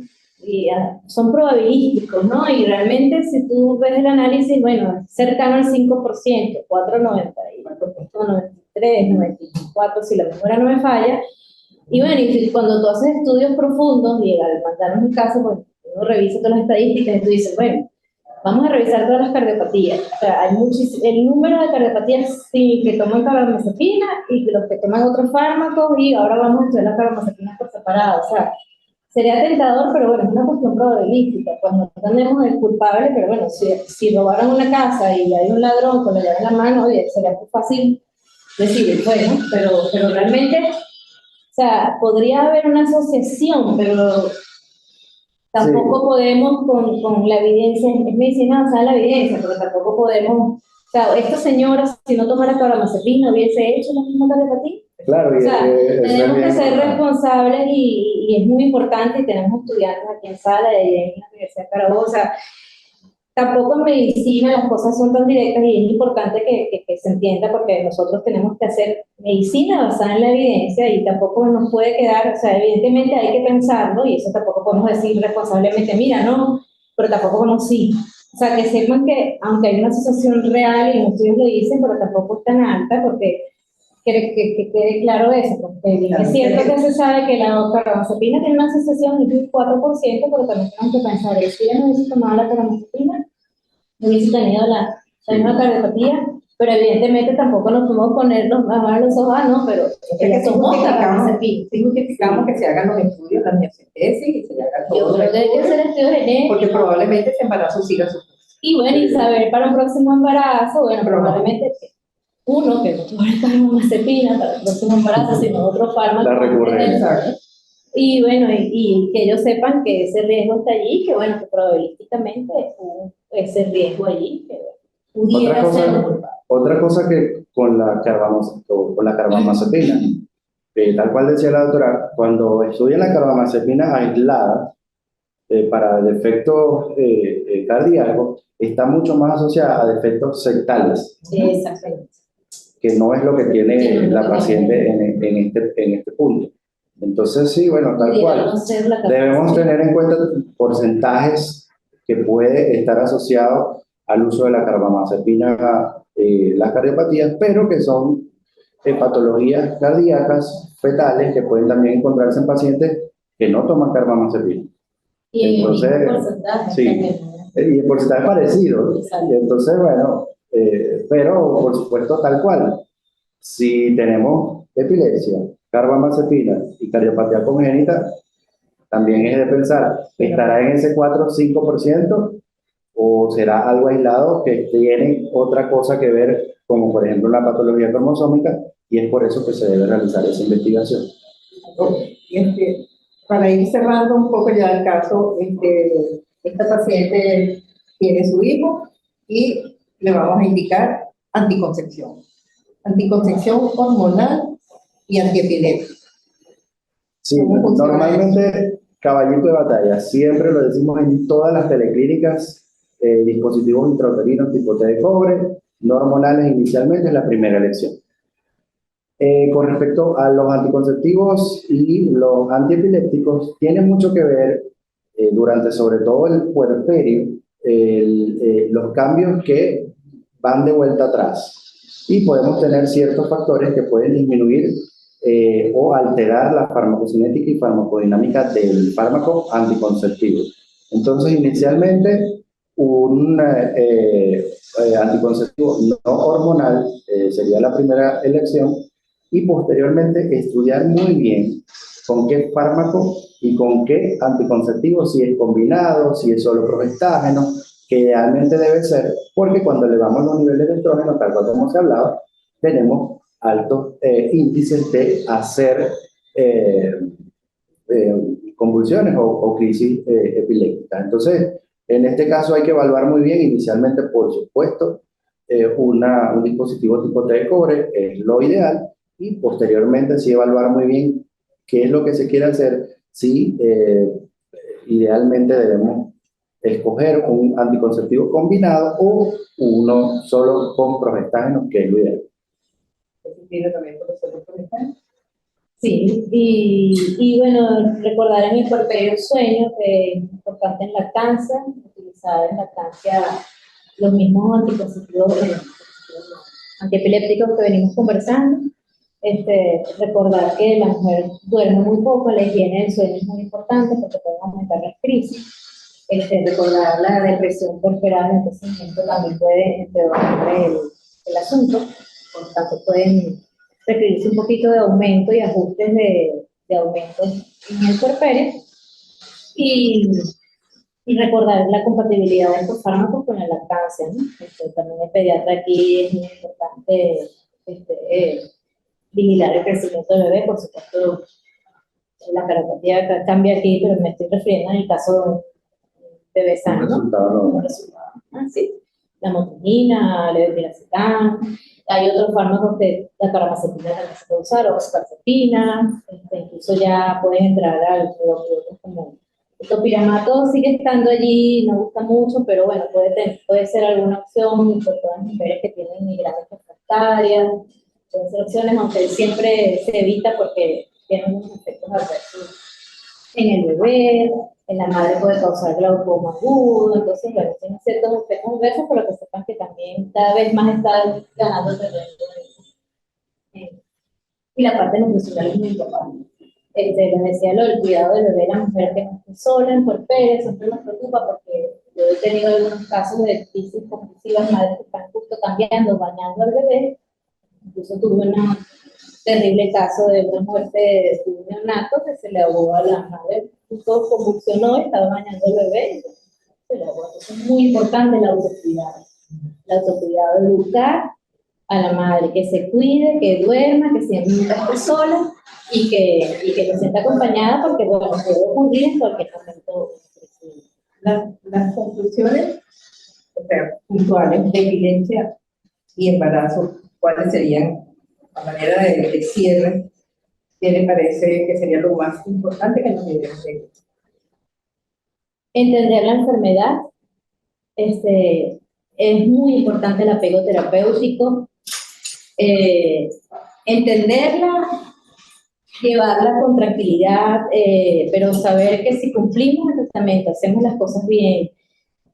son probabilísticos, ¿no? Y realmente si tú ves el análisis, bueno, es cercano al 5%, 4,93, 94, si la memoria no me falla. Y bueno, y cuando tú haces estudios profundos y al mandarnos un caso, pues uno revisa todas las estadísticas y tú dices, bueno, vamos a revisar todas las cardiopatías. O sea, hay el número de cardiopatías sí, que toman carbamazepina y los que toman otros fármacos y ahora vamos a estudiar las carbamazepinas por separado. O sea, sería tentador, pero bueno, es una cuestión probabilística. Pues no tenemos el culpable, pero bueno, si robaron una casa y hay un ladrón con la llave en la mano, oye, sería muy fácil decir, bueno, pero realmente, o sea, podría haber una asociación, pero tampoco podemos con la evidencia, es medicina basada en la evidencia, pero tampoco podemos, o sea, esta señora, si no tomara carbamazepina, hubiese hecho la misma cardiopatía. Claro, O sea, tenemos que ser importante. responsables y es muy importante, y tenemos estudiantes aquí en Sala y en la Universidad de Carabobo, o sea, tampoco en medicina las cosas son tan directas y es importante que se entienda porque nosotros tenemos que hacer medicina basada en la evidencia y tampoco nos puede quedar, o sea, evidentemente hay que pensarlo y eso tampoco podemos decir responsablemente, mira, no, pero tampoco podemos sí. O sea, que sepan que aunque hay una asociación real y los estudios lo dicen, pero tampoco es tan alta porque que quede claro eso, porque bien, es cierto que se sabe que la carbamazepina tiene una asociación de un 4%, pero también tenemos que pensar que si ella no hubiese tomado la carbamazepina, no hubiese tenido la misma cardiopatía, pero evidentemente tampoco nos podemos poner las manos a los ojos, no, pero que justificamos que se hagan los estudios, la amniocentesis y se hagan yo todos creo que hay que hacer estudios genéticos. porque probablemente ese embarazo siga su curso. Y bueno, y saber para un próximo embarazo, bueno, probablemente uno que no tome carbamazepina para el próximo embarazo, sino otro fármaco. La recurrencia. Y bueno, y que ellos sepan que ese riesgo está allí, que bueno, que probabilísticamente hubo ese riesgo allí, que pudiera ser culpable. Otra cosa que con la carbamazepina, tal cual decía la doctora, cuando estudian la carbamazepina aislada para defectos cardíacos, está mucho más asociada a defectos septales. Sí, exactamente. Que no es lo que tiene la paciente en este punto. Entonces, sí, bueno, tal cual. Debemos tener en cuenta porcentajes que puede estar asociado al uso de la carbamazepina, las cardiopatías, pero que son patologías cardíacas fetales que pueden también encontrarse en pacientes que no toman carbamazepina. Y entonces, el porcentaje sí, también. Y el porcentaje es parecido. Exacto. Entonces, bueno, pero por supuesto tal cual. Si tenemos epilepsia, carbamazepina y cardiopatía congénita, también es de pensar, ¿estará en ese 4 o 5% o será algo aislado que tiene otra cosa que ver, como por ejemplo la patología cromosómica, y es por eso que se debe realizar esa investigación? Para ir cerrando un poco ya el caso, esta paciente tiene su hijo y le vamos a indicar anticoncepción hormonal y antiepiléptica. Sí, normalmente caballito de batalla, siempre lo decimos en todas las teleclínicas, dispositivos intrauterinos tipo T de cobre, no hormonales inicialmente es la primera elección. Con respecto a los anticonceptivos y los antiepilépticos, tiene mucho que ver durante sobre todo el puerperio, los cambios que van de vuelta atrás y podemos tener ciertos factores que pueden disminuir o alterar la farmacocinética y farmacodinámica del fármaco anticonceptivo. Entonces, inicialmente, un anticonceptivo no hormonal sería la primera elección y posteriormente estudiar muy bien con qué fármaco y con qué anticonceptivo, si es combinado, si es solo progestágeno, que idealmente debe ser, porque cuando elevamos los niveles de estrógeno, tal cual hemos hablado, tenemos altos índices de hacer convulsiones o crisis epilépticas. Entonces, en este caso hay que evaluar muy bien, inicialmente, por supuesto, un dispositivo tipo T de cobre es lo ideal, y posteriormente sí evaluar muy bien qué es lo que se quiere hacer, si idealmente debemos escoger un anticonceptivo combinado o uno solo con progestágenos, que es lo ideal. Sí, y bueno, recordar en el puerperio el sueño, que es importante en lactancia, utilizar en lactancia los mismos anticonceptivos, antiepilépticos que venimos conversando. Recordar que la mujer duerme muy poco, la higiene del sueño es muy importante porque puede aumentar las crisis. Recordar la depresión puerperal, entonces esto también puede empeorar el asunto, por lo tanto pueden requerirse un poquito de aumento y ajustes de aumentos en el puerperio, y recordar la compatibilidad de estos fármacos con la lactancia, ¿no? También el pediatra aquí es muy importante vigilar el crecimiento del bebé. Por supuesto, la característica cambia aquí, pero me estoy refiriendo en el caso de bebé sano, ¿no? Sí. La motrigina, la levetiracetam. Hay otros fármacos que la carbamazepina también se puede usar, o oxazepina, incluso ya pueden entrar al otros como el topiramato. Sigue estando allí, no gusta mucho, pero bueno, puede ser alguna opción por todas las mujeres que tienen migrañas refractarias. Pueden ser opciones, aunque siempre se evita porque tienen unos efectos adversos en el bebé. En la madre puede causar glaucoma agudo. Entonces, bueno, tienen ciertos efectos adversos, pero que sepan que también cada vez más está ganando terreno. Y la parte nutricional es muy importante. Les decía lo del cuidado del bebé, la mujer que no esté sola en puerperio, siempre nos preocupa porque yo he tenido algunos casos de crisis compulsivas, madres que están justo cambiando, bañando al bebé. Incluso tuve un terrible caso de una muerte de un neonato que se le ahogó a la madre, justo convulsionó, estaba bañando al bebé, se le ahogó. Entonces es muy importante el autocuidado. El autocuidado, educar a la madre, que se cuide, que duerma, que siempre esté sola y que se sienta acompañada, porque bueno, puede ocurrir en cualquier momento. Las conclusiones, o sea, puntuales de evidencia y embarazo, ¿cuáles serían a manera de cierre? ¿Qué le parece que sería lo más importante que nos debemos de entender la enfermedad? Es muy importante el apego terapéutico, entenderla, llevarla con tranquilidad, pero saber que si cumplimos el tratamiento, hacemos las cosas bien,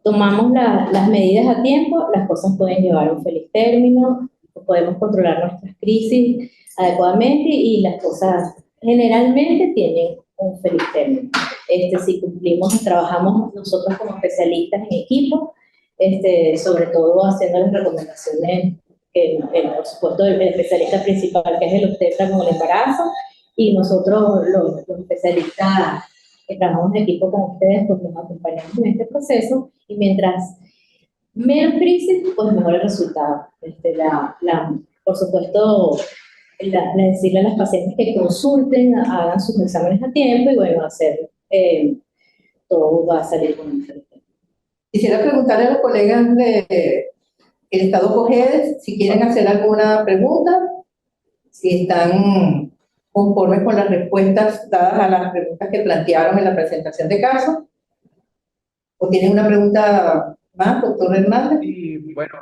tomamos las medidas a tiempo, las cosas pueden llevar a un feliz término, podemos controlar nuestras crisis adecuadamente y las cosas generalmente tienen un feliz término. Si cumplimos, trabajamos nosotros como especialistas en equipo, sobre todo haciendo las recomendaciones que, por supuesto, el especialista principal, que es el obstetra con el embarazo, y nosotros los especialistas que trabajamos en equipo con ustedes, pues nos acompañamos en este proceso, y mientras menos crisis, pues mejor el resultado. Por supuesto, decirle a las pacientes que consulten, hagan sus exámenes a tiempo, y bueno, todo va a salir con un feliz. Quisiera preguntarle a los colegas del Estado COGEDES si quieren hacer alguna pregunta, si están conformes con las respuestas dadas a las preguntas que plantearon en la presentación de caso, o tienen una pregunta más, doctor Hernández. Y bueno,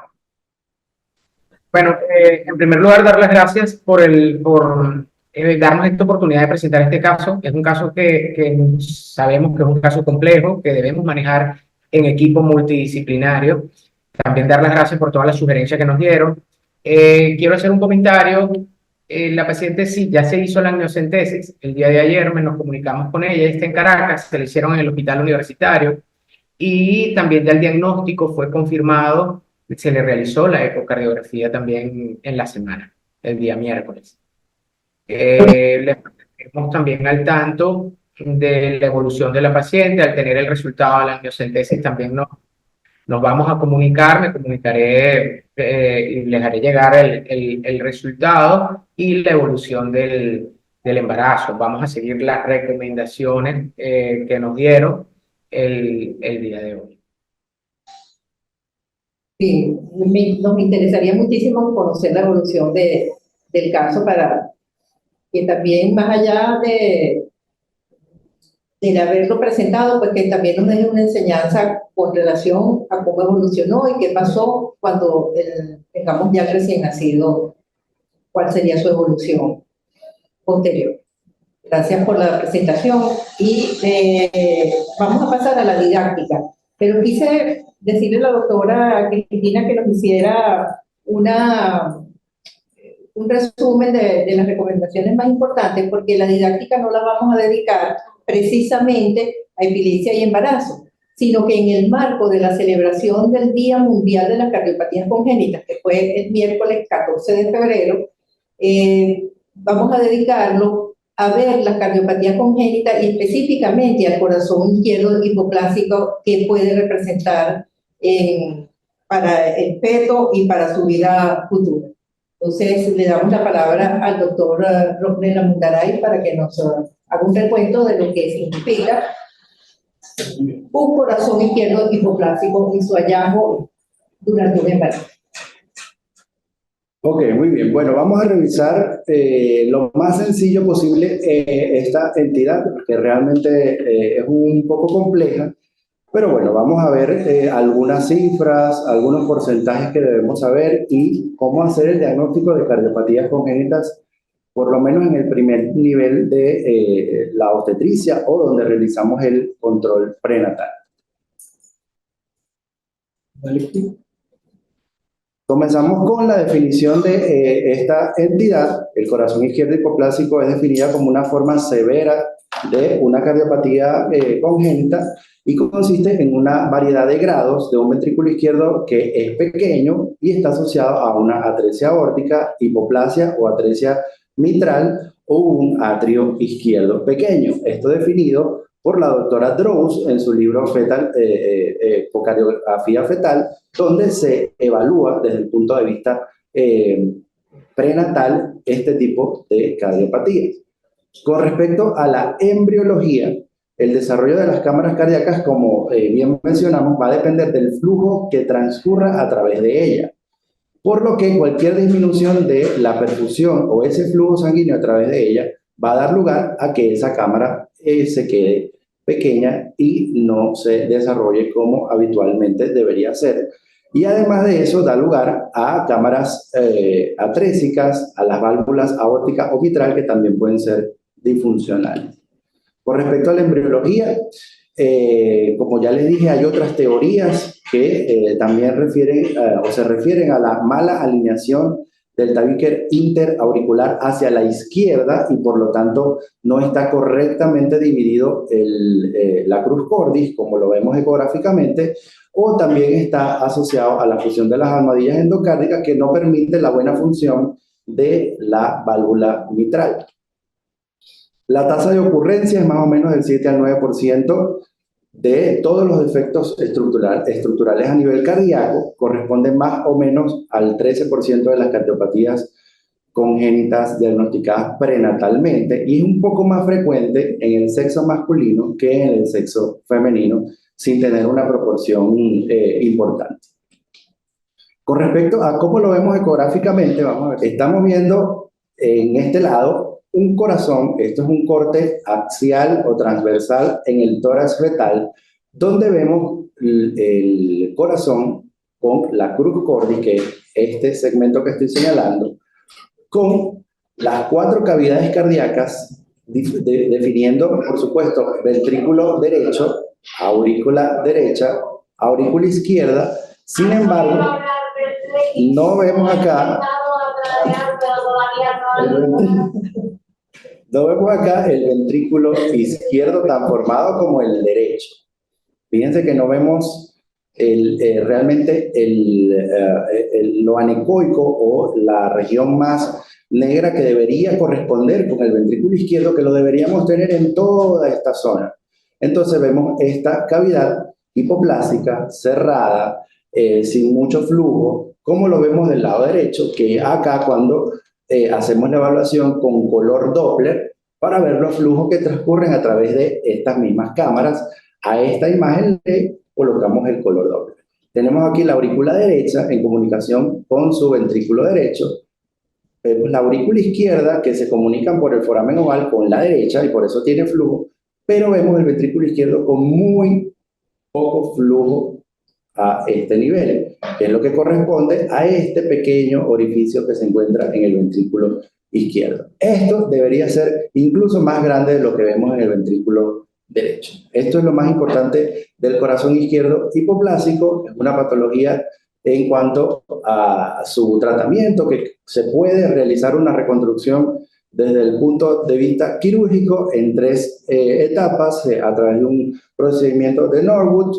en primer lugar, dar las gracias por darnos esta oportunidad de presentar este caso. Es un caso que sabemos que es un caso complejo, que debemos manejar en equipo multidisciplinario, también dar las gracias por todas las sugerencias que nos dieron. Quiero hacer un comentario. La paciente sí, ya se hizo la amniocentesis. El día de ayer nos comunicamos con ella, está en Caracas, se le hicieron en el hospital universitario y también ya el diagnóstico fue confirmado, se le realizó la ecocardiografía también en la semana, el día miércoles. Le ponemos también al tanto de la evolución de la paciente. Al tener el resultado de la amniocentesis también nos vamos a comunicar, me comunicaré y les haré llegar el resultado y la evolución del embarazo. Vamos a seguir las recomendaciones que nos dieron el día de hoy. Sí, nos interesaría muchísimo conocer la evolución del caso para que también, más allá de haberlo presentado, pues que también nos deje una enseñanza con relación a cómo evolucionó y qué pasó cuando tengamos ya recién nacido, cuál sería su evolución posterior. Gracias por la presentación y vamos a pasar a la didáctica. Pero quise decirle a la doctora Cristina que nos hiciera un resumen de las recomendaciones más importantes, porque la didáctica no la vamos a dedicar precisamente a epilepsia y embarazo, sino que en el marco de la celebración del Día Mundial de las Cardiopatías Congénitas, que fue el miércoles 14 de febrero, vamos a dedicarlo a ver las cardiopatías congénitas y específicamente al corazón izquierdo hipoplásico que puede representar para el feto y para su vida futura. Entonces, le damos la palabra al doctor Rosnel Amundaray para que nos haga un recuento de lo que significa un corazón izquierdo hipoplásico y su hallazgo durante un embarazo. Ok, muy bien. Bueno, vamos a revisar lo más sencillo posible esta entidad, que realmente es un poco compleja, pero bueno, vamos a ver algunas cifras, algunos porcentajes que debemos saber y cómo hacer el diagnóstico de cardiopatías congénitas, por lo menos en el primer nivel de la obstetricia o donde realizamos el control prenatal. ¿Vale? Comenzamos con la definición de esta entidad. El corazón izquierdo hipoplásico es definida como una forma severa de una cardiopatía congénita y consiste en una variedad de grados de un ventrículo izquierdo que es pequeño y está asociado a una atresia aórtica, hipoplasia o atresia mitral o un atrio izquierdo pequeño. Esto definido por la doctora Droz en su libro Ecocardiografía fetal, donde se evalúa desde el punto de vista prenatal este tipo de cardiopatías. Con respecto a la embriología, el desarrollo de las cámaras cardíacas, como bien mencionamos, va a depender del flujo que transcurra a través de ella, por lo que cualquier disminución de la perfusión o ese flujo sanguíneo a través de ella va a dar lugar a que esa cámara se quede pequeña y no se desarrolle como habitualmente debería ser. Y además de eso, da lugar a cámaras atrésicas, a las válvulas aórtica o mitral que también pueden ser disfuncionales. Con respecto a la embriología, como ya les dije, hay otras teorías que también se refieren a la mala alineación del tabique interauricular hacia la izquierda y por lo tanto no está correctamente dividido la cruz cordis, como lo vemos ecográficamente, o también está asociado a la fusión de las almohadillas endocárdicas que no permite la buena función de la válvula mitral. La tasa de ocurrencia es más o menos del 7 al 9% de todos los defectos estructurales a nivel cardíaco, corresponden más o menos al 13% de las cardiopatías congénitas diagnosticadas prenatalmente y es un poco más frecuente en el sexo masculino que en el sexo femenino, sin tener una proporción importante. Con respecto a cómo lo vemos ecográficamente, vamos a ver, estamos viendo en este lado un corazón, esto es un corte axial o transversal en el tórax fetal, donde vemos el corazón con la cruz cordis, que es este segmento que estoy señalando, con las 4 cavidades cardíacas, definiendo, por supuesto, ventrículo derecho, aurícula derecha, aurícula izquierda Sin embargo, no vemos acá, no vemos acá el ventrículo izquierdo tan formado como el derecho. Fíjense que no vemos realmente lo anecoico o la región más negra que debería corresponder con el ventrículo izquierdo, que lo deberíamos tener en toda esta zona. Entonces vemos esta cavidad hipoplásica cerrada, sin mucho flujo, como lo vemos del lado derecho, que acá cuando hacemos la evaluación con color Doppler para ver los flujos que transcurren a través de estas mismas cámaras. A esta imagen le colocamos el color Doppler. Tenemos aquí la aurícula derecha en comunicación con su ventrículo derecho. Vemos la aurícula izquierda que se comunican por el foramen oval con la derecha y por eso tiene flujo, pero vemos el ventrículo izquierdo con muy poco flujo a este nivel, que es lo que corresponde a este pequeño orificio que se encuentra en el ventrículo izquierdo. Esto debería ser incluso más grande de lo que vemos en el ventrículo derecho. Esto es lo más importante del corazón izquierdo hipoplásico. Es una patología en cuanto a su tratamiento, que se puede realizar una reconstrucción desde el punto de vista quirúrgico en 3 etapas a través de un procedimiento de Norwood,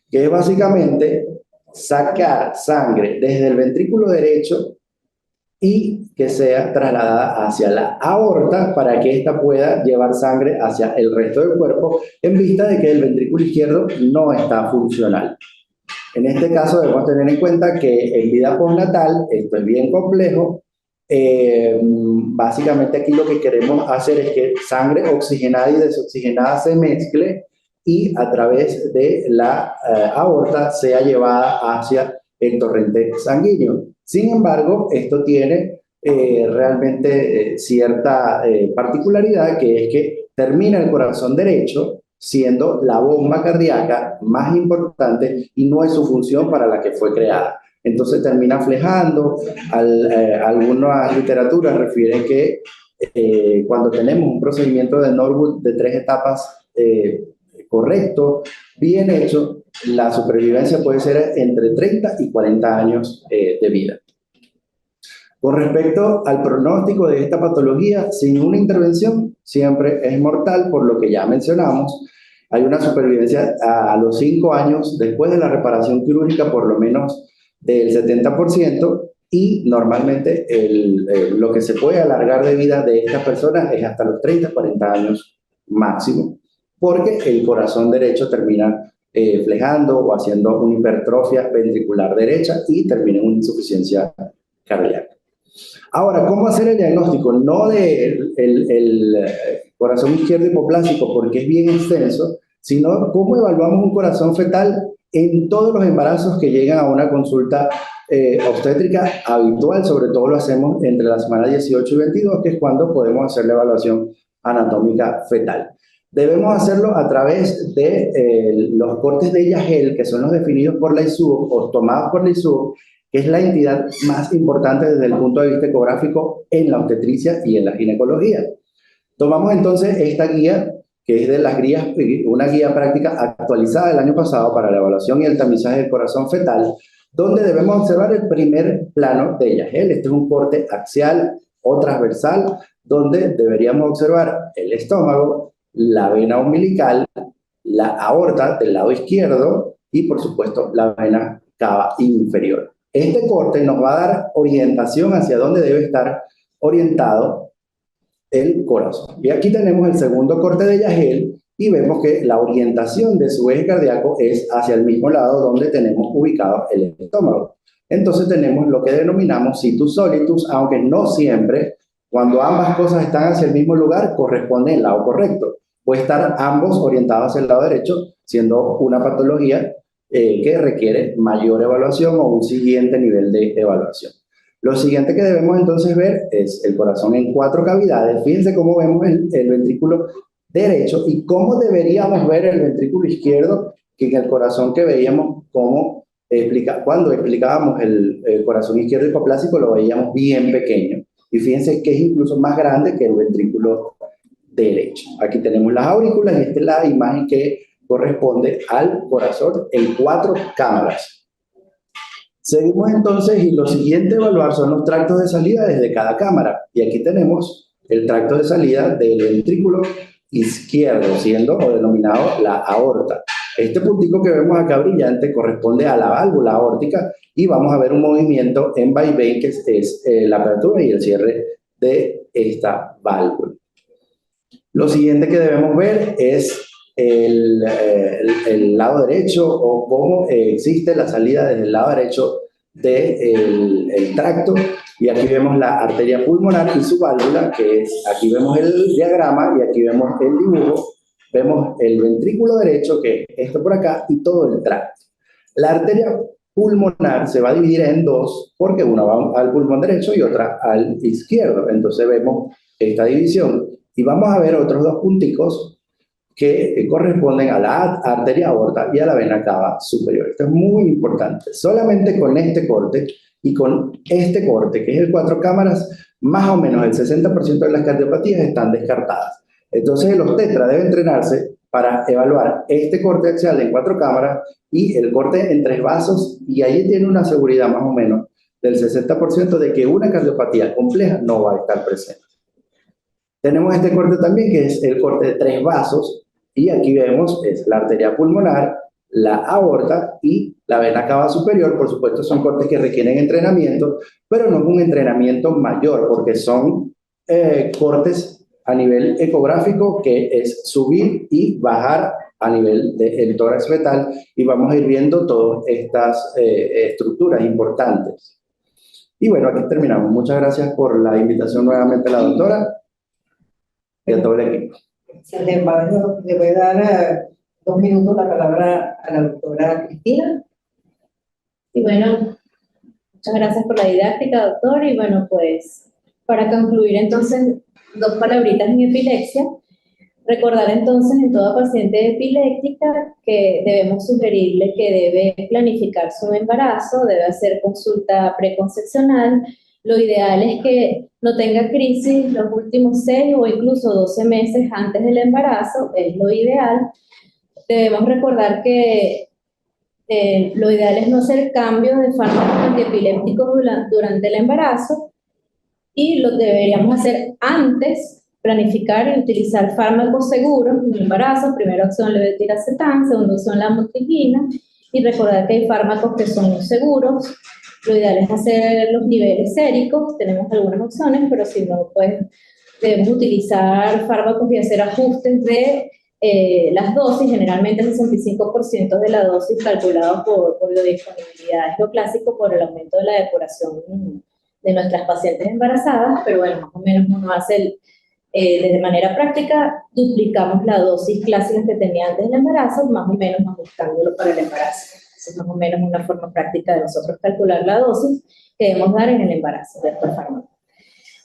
que es básicamente sacar sangre desde el ventrículo derecho y que sea trasladada hacia la aorta para que ésta pueda llevar sangre hacia el resto del cuerpo, en vista de que el ventrículo izquierdo no está funcional. En este caso debemos tener en cuenta que en vida postnatal esto es bien complejo. Básicamente aquí lo que queremos hacer es que sangre oxigenada y desoxigenada se mezcle y a través de la aorta sea llevada hacia el torrente sanguíneo. Sin embargo, esto tiene realmente cierta particularidad, que es que termina el corazón derecho siendo la bomba cardíaca más importante y no es su función para la que fue creada. Entonces termina flejando. Algunas literaturas refieren que cuando tenemos un procedimiento de Norwood de 3 etapas correcto, bien hecho, la supervivencia puede ser entre 30 y 40 años de vida. Con respecto al pronóstico de esta patología, sin una intervención siempre es mortal, por lo que ya mencionamos. Hay una supervivencia a los 5 años después de la reparación quirúrgica por lo menos del 70%, y normalmente lo que se puede alargar de vida de estas personas es hasta los 30, 40 años máximo, porque el corazón derecho termina flejando o haciendo una hipertrofia ventricular derecha y termina en una insuficiencia cardíaca. Ahora, ¿cómo hacer el diagnóstico? No del corazón izquierdo hipoplásico, porque es bien extenso, sino cómo evaluamos un corazón fetal en todos los embarazos que llegan a una consulta obstétrica habitual. Sobre todo lo hacemos entre la semana 18 y 22, que es cuando podemos hacer la evaluación anatómica fetal. Debemos hacerlo a través de los cortes de Yagel, que son los definidos por la ISUB o tomados por la ISUB, que es la entidad más importante desde el punto de vista ecográfico en la obstetricia y en la ginecología. Tomamos entonces esta guía, que es de las guías, una guía práctica actualizada del año pasado para la evaluación y el tamizaje del corazón fetal, donde debemos observar el primer plano de Yagel. Este es un corte axial o transversal, donde deberíamos observar el estómago, la vena umbilical, la aorta del lado izquierdo y, por supuesto, la vena cava inferior. Este corte nos va a dar orientación hacia dónde debe estar orientado el corazón. Y aquí tenemos el segundo corte de Yagel y vemos que la orientación de su eje cardíaco es hacia el mismo lado donde tenemos ubicado el estómago. Entonces tenemos lo que denominamos situs solitus, aunque no siempre, cuando ambas cosas están hacia el mismo lugar, corresponde el lado correcto. Puede estar ambos orientados hacia el lado derecho, siendo una patología que requiere mayor evaluación o un siguiente nivel de evaluación. Lo siguiente que debemos entonces ver es el corazón en 4 cavidades. Fíjense cómo vemos el ventrículo derecho y cómo deberíamos ver el ventrículo izquierdo, que en el corazón que veíamos cuando explicábamos el corazón izquierdo hipoplásico lo veíamos bien pequeño. Y fíjense que es incluso más grande que el ventrículo derecho. Aquí tenemos las aurículas y esta es la imagen que corresponde al corazón en 4 cámaras. Seguimos entonces y lo siguiente a evaluar son los tractos de salida desde cada cámara. Y aquí tenemos el tracto de salida del ventrículo izquierdo, siendo o denominado la aorta. Este puntico que vemos acá brillante corresponde a la válvula aórtica y vamos a ver un movimiento en vaivén que es la apertura y el cierre de esta válvula. Lo siguiente que debemos ver es el lado derecho o cómo existe la salida desde el lado derecho del tracto. Y aquí vemos la arteria pulmonar y su válvula, que es, aquí vemos el diagrama y aquí vemos el dibujo. Vemos el ventrículo derecho, que es esto por acá, y todo el tracto. La arteria pulmonar se va a dividir en dos, porque una va al pulmón derecho y otra al izquierdo. Entonces vemos esta división. Y vamos a ver otros dos punticos que corresponden a la arteria aorta y a la vena cava superior. Esto es muy importante. Solamente con este corte y con este corte, que es el 4 cámaras, más o menos el 60% de las cardiopatías están descartadas. Entonces el obstetra debe entrenarse para evaluar este corte axial en 4 cámaras y el corte en 3 vasos, y ahí tiene una seguridad más o menos del 60% de que una cardiopatía compleja no va a estar presente. Tenemos este corte también, que es el corte de 3 vasos, y aquí vemos es la arteria pulmonar, la aorta y la vena cava superior. Por supuesto, son cortes que requieren entrenamiento, pero no es un entrenamiento mayor, porque son cortes a nivel ecográfico, que es subir y bajar a nivel del tórax fetal, y vamos a ir viendo todas estas estructuras importantes. Y bueno, aquí terminamos. Muchas gracias por la invitación nuevamente a la doctora y a todo el equipo. Sin embargo, le voy a dar 2 minutos la palabra a la doctora Cristina. Y bueno, muchas gracias por la didáctica, doctor. Y bueno, pues para concluir entonces, 2 palabritas en epilepsia. Recordar entonces en toda paciente epiléptica que debemos sugerirle que debe planificar su embarazo, debe hacer consulta preconcepcional. Lo ideal es que no tenga crisis los últimos 6 o incluso 12 meses antes del embarazo, es lo ideal. Debemos recordar que lo ideal es no hacer cambios de fármacos antiepilépticos durante el embarazo, y lo deberíamos hacer antes, planificar y utilizar fármacos seguros en el embarazo. Primera opción, levetiracetam; segunda opción, la motrigina, y recordar que hay fármacos que son seguros. Lo ideal es hacer los niveles séricos. Tenemos algunas opciones, pero si no, pues debemos utilizar fármacos y hacer ajustes de las dosis, generalmente el 65% de la dosis calculado por biodisponibilidad. Es lo clásico por el aumento de la depuración de nuestras pacientes embarazadas, pero bueno, más o menos uno hace de manera práctica, duplicamos la dosis clásica que tenía antes del embarazo, más o menos ajustándolo para el embarazo. Esa es más o menos una forma práctica de nosotros calcular la dosis que debemos dar en el embarazo de estos fármacos.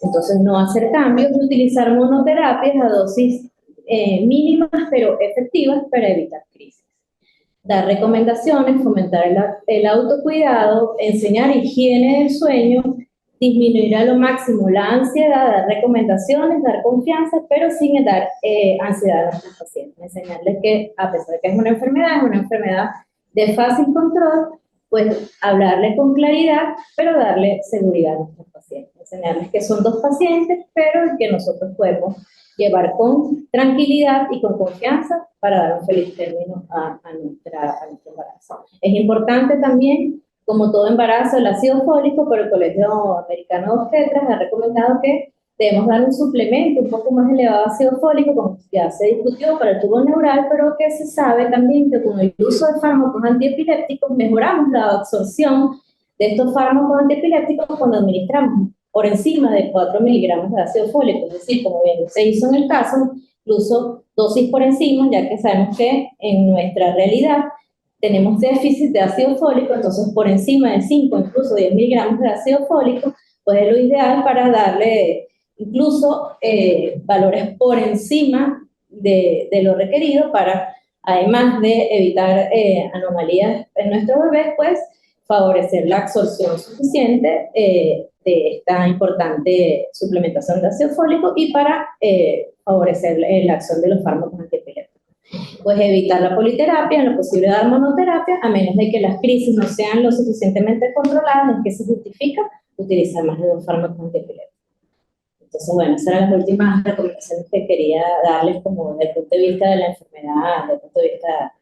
Entonces, no hacer cambios y utilizar monoterapias a dosis mínimas pero efectivas para evitar crisis. Dar recomendaciones, fomentar el autocuidado, enseñar higiene del sueño, disminuir a lo máximo la ansiedad, dar recomendaciones, dar confianza, pero sin dar ansiedad a nuestros pacientes. Enseñarles que, a pesar de que es una enfermedad de fácil control, pues hablarle con claridad, pero darle seguridad a nuestros pacientes. Enseñarles que son 2 pacientes, pero que nosotros podemos llevar con tranquilidad y con confianza para dar un feliz término a nuestro embarazo. Es importante también, como todo embarazo, el ácido fólico, pero el Colegio Americano de Obstetras ha recomendado que debemos dar un suplemento un poco más elevado de ácido fólico, como ya se discutió, para el tubo neural, pero que se sabe también que con el uso de fármacos antiepilépticos mejoramos la absorción de estos fármacos antiepilépticos cuando administramos por encima de 4 miligramos de ácido fólico, es decir, como bien se hizo en el caso, incluso dosis por encima, ya que sabemos que en nuestra realidad tenemos déficit de ácido fólico, entonces por encima de 5, incluso 10 miligramos de ácido fólico, pues es lo ideal para darle incluso valores por encima de lo requerido para, además de evitar anomalías en nuestros bebés, pues favorecer la absorción suficiente de esta importante suplementación de ácido fólico y para favorecer la acción de los fármacos antiepilépticos. pues evitar la politerapia, en lo posible dar monoterapia, a menos de que las crisis no sean lo suficientemente controladas, es que se justifica utilizar más de un fármaco antiepiléptico. Entonces, bueno, esas eran las últimas recomendaciones que quería darles como desde el punto de vista de la enfermedad, desde el punto de vista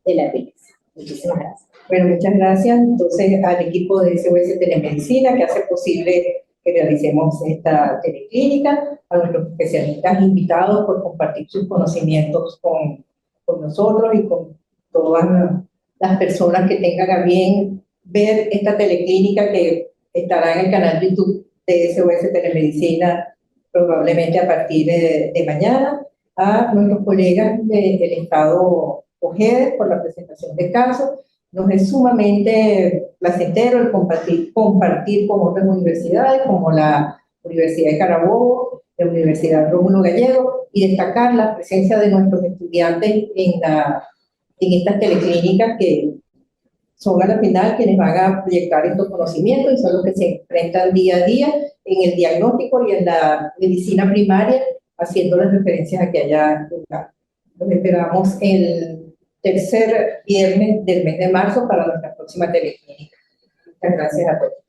de la epilepsia. Muchísimas gracias. Bueno, muchas gracias entonces al equipo de SOS Telemedicina que hace posible que realicemos esta teleclínica, a nuestros especialistas invitados por compartir sus conocimientos con nosotros y con todas las personas que tengan a bien ver esta teleclínica que estará en el canal YouTube de SOS Telemedicina probablemente a partir de mañana, a nuestros colegas del Estado Ojeda por la presentación de casos. Nos es sumamente placentero el compartir con otras universidades como la Universidad de Carabobo, la Universidad Rómulo Gallego, y destacar la presencia de nuestros estudiantes en estas teleclínicas que son a la final quienes van a proyectar estos conocimientos y son los que se enfrentan día a día en el diagnóstico y en la medicina primaria, haciendo las referencias a que haya lugar. Los esperamos el tercer viernes del mes de marzo para nuestra próxima teleclínica. Muchas gracias a todos.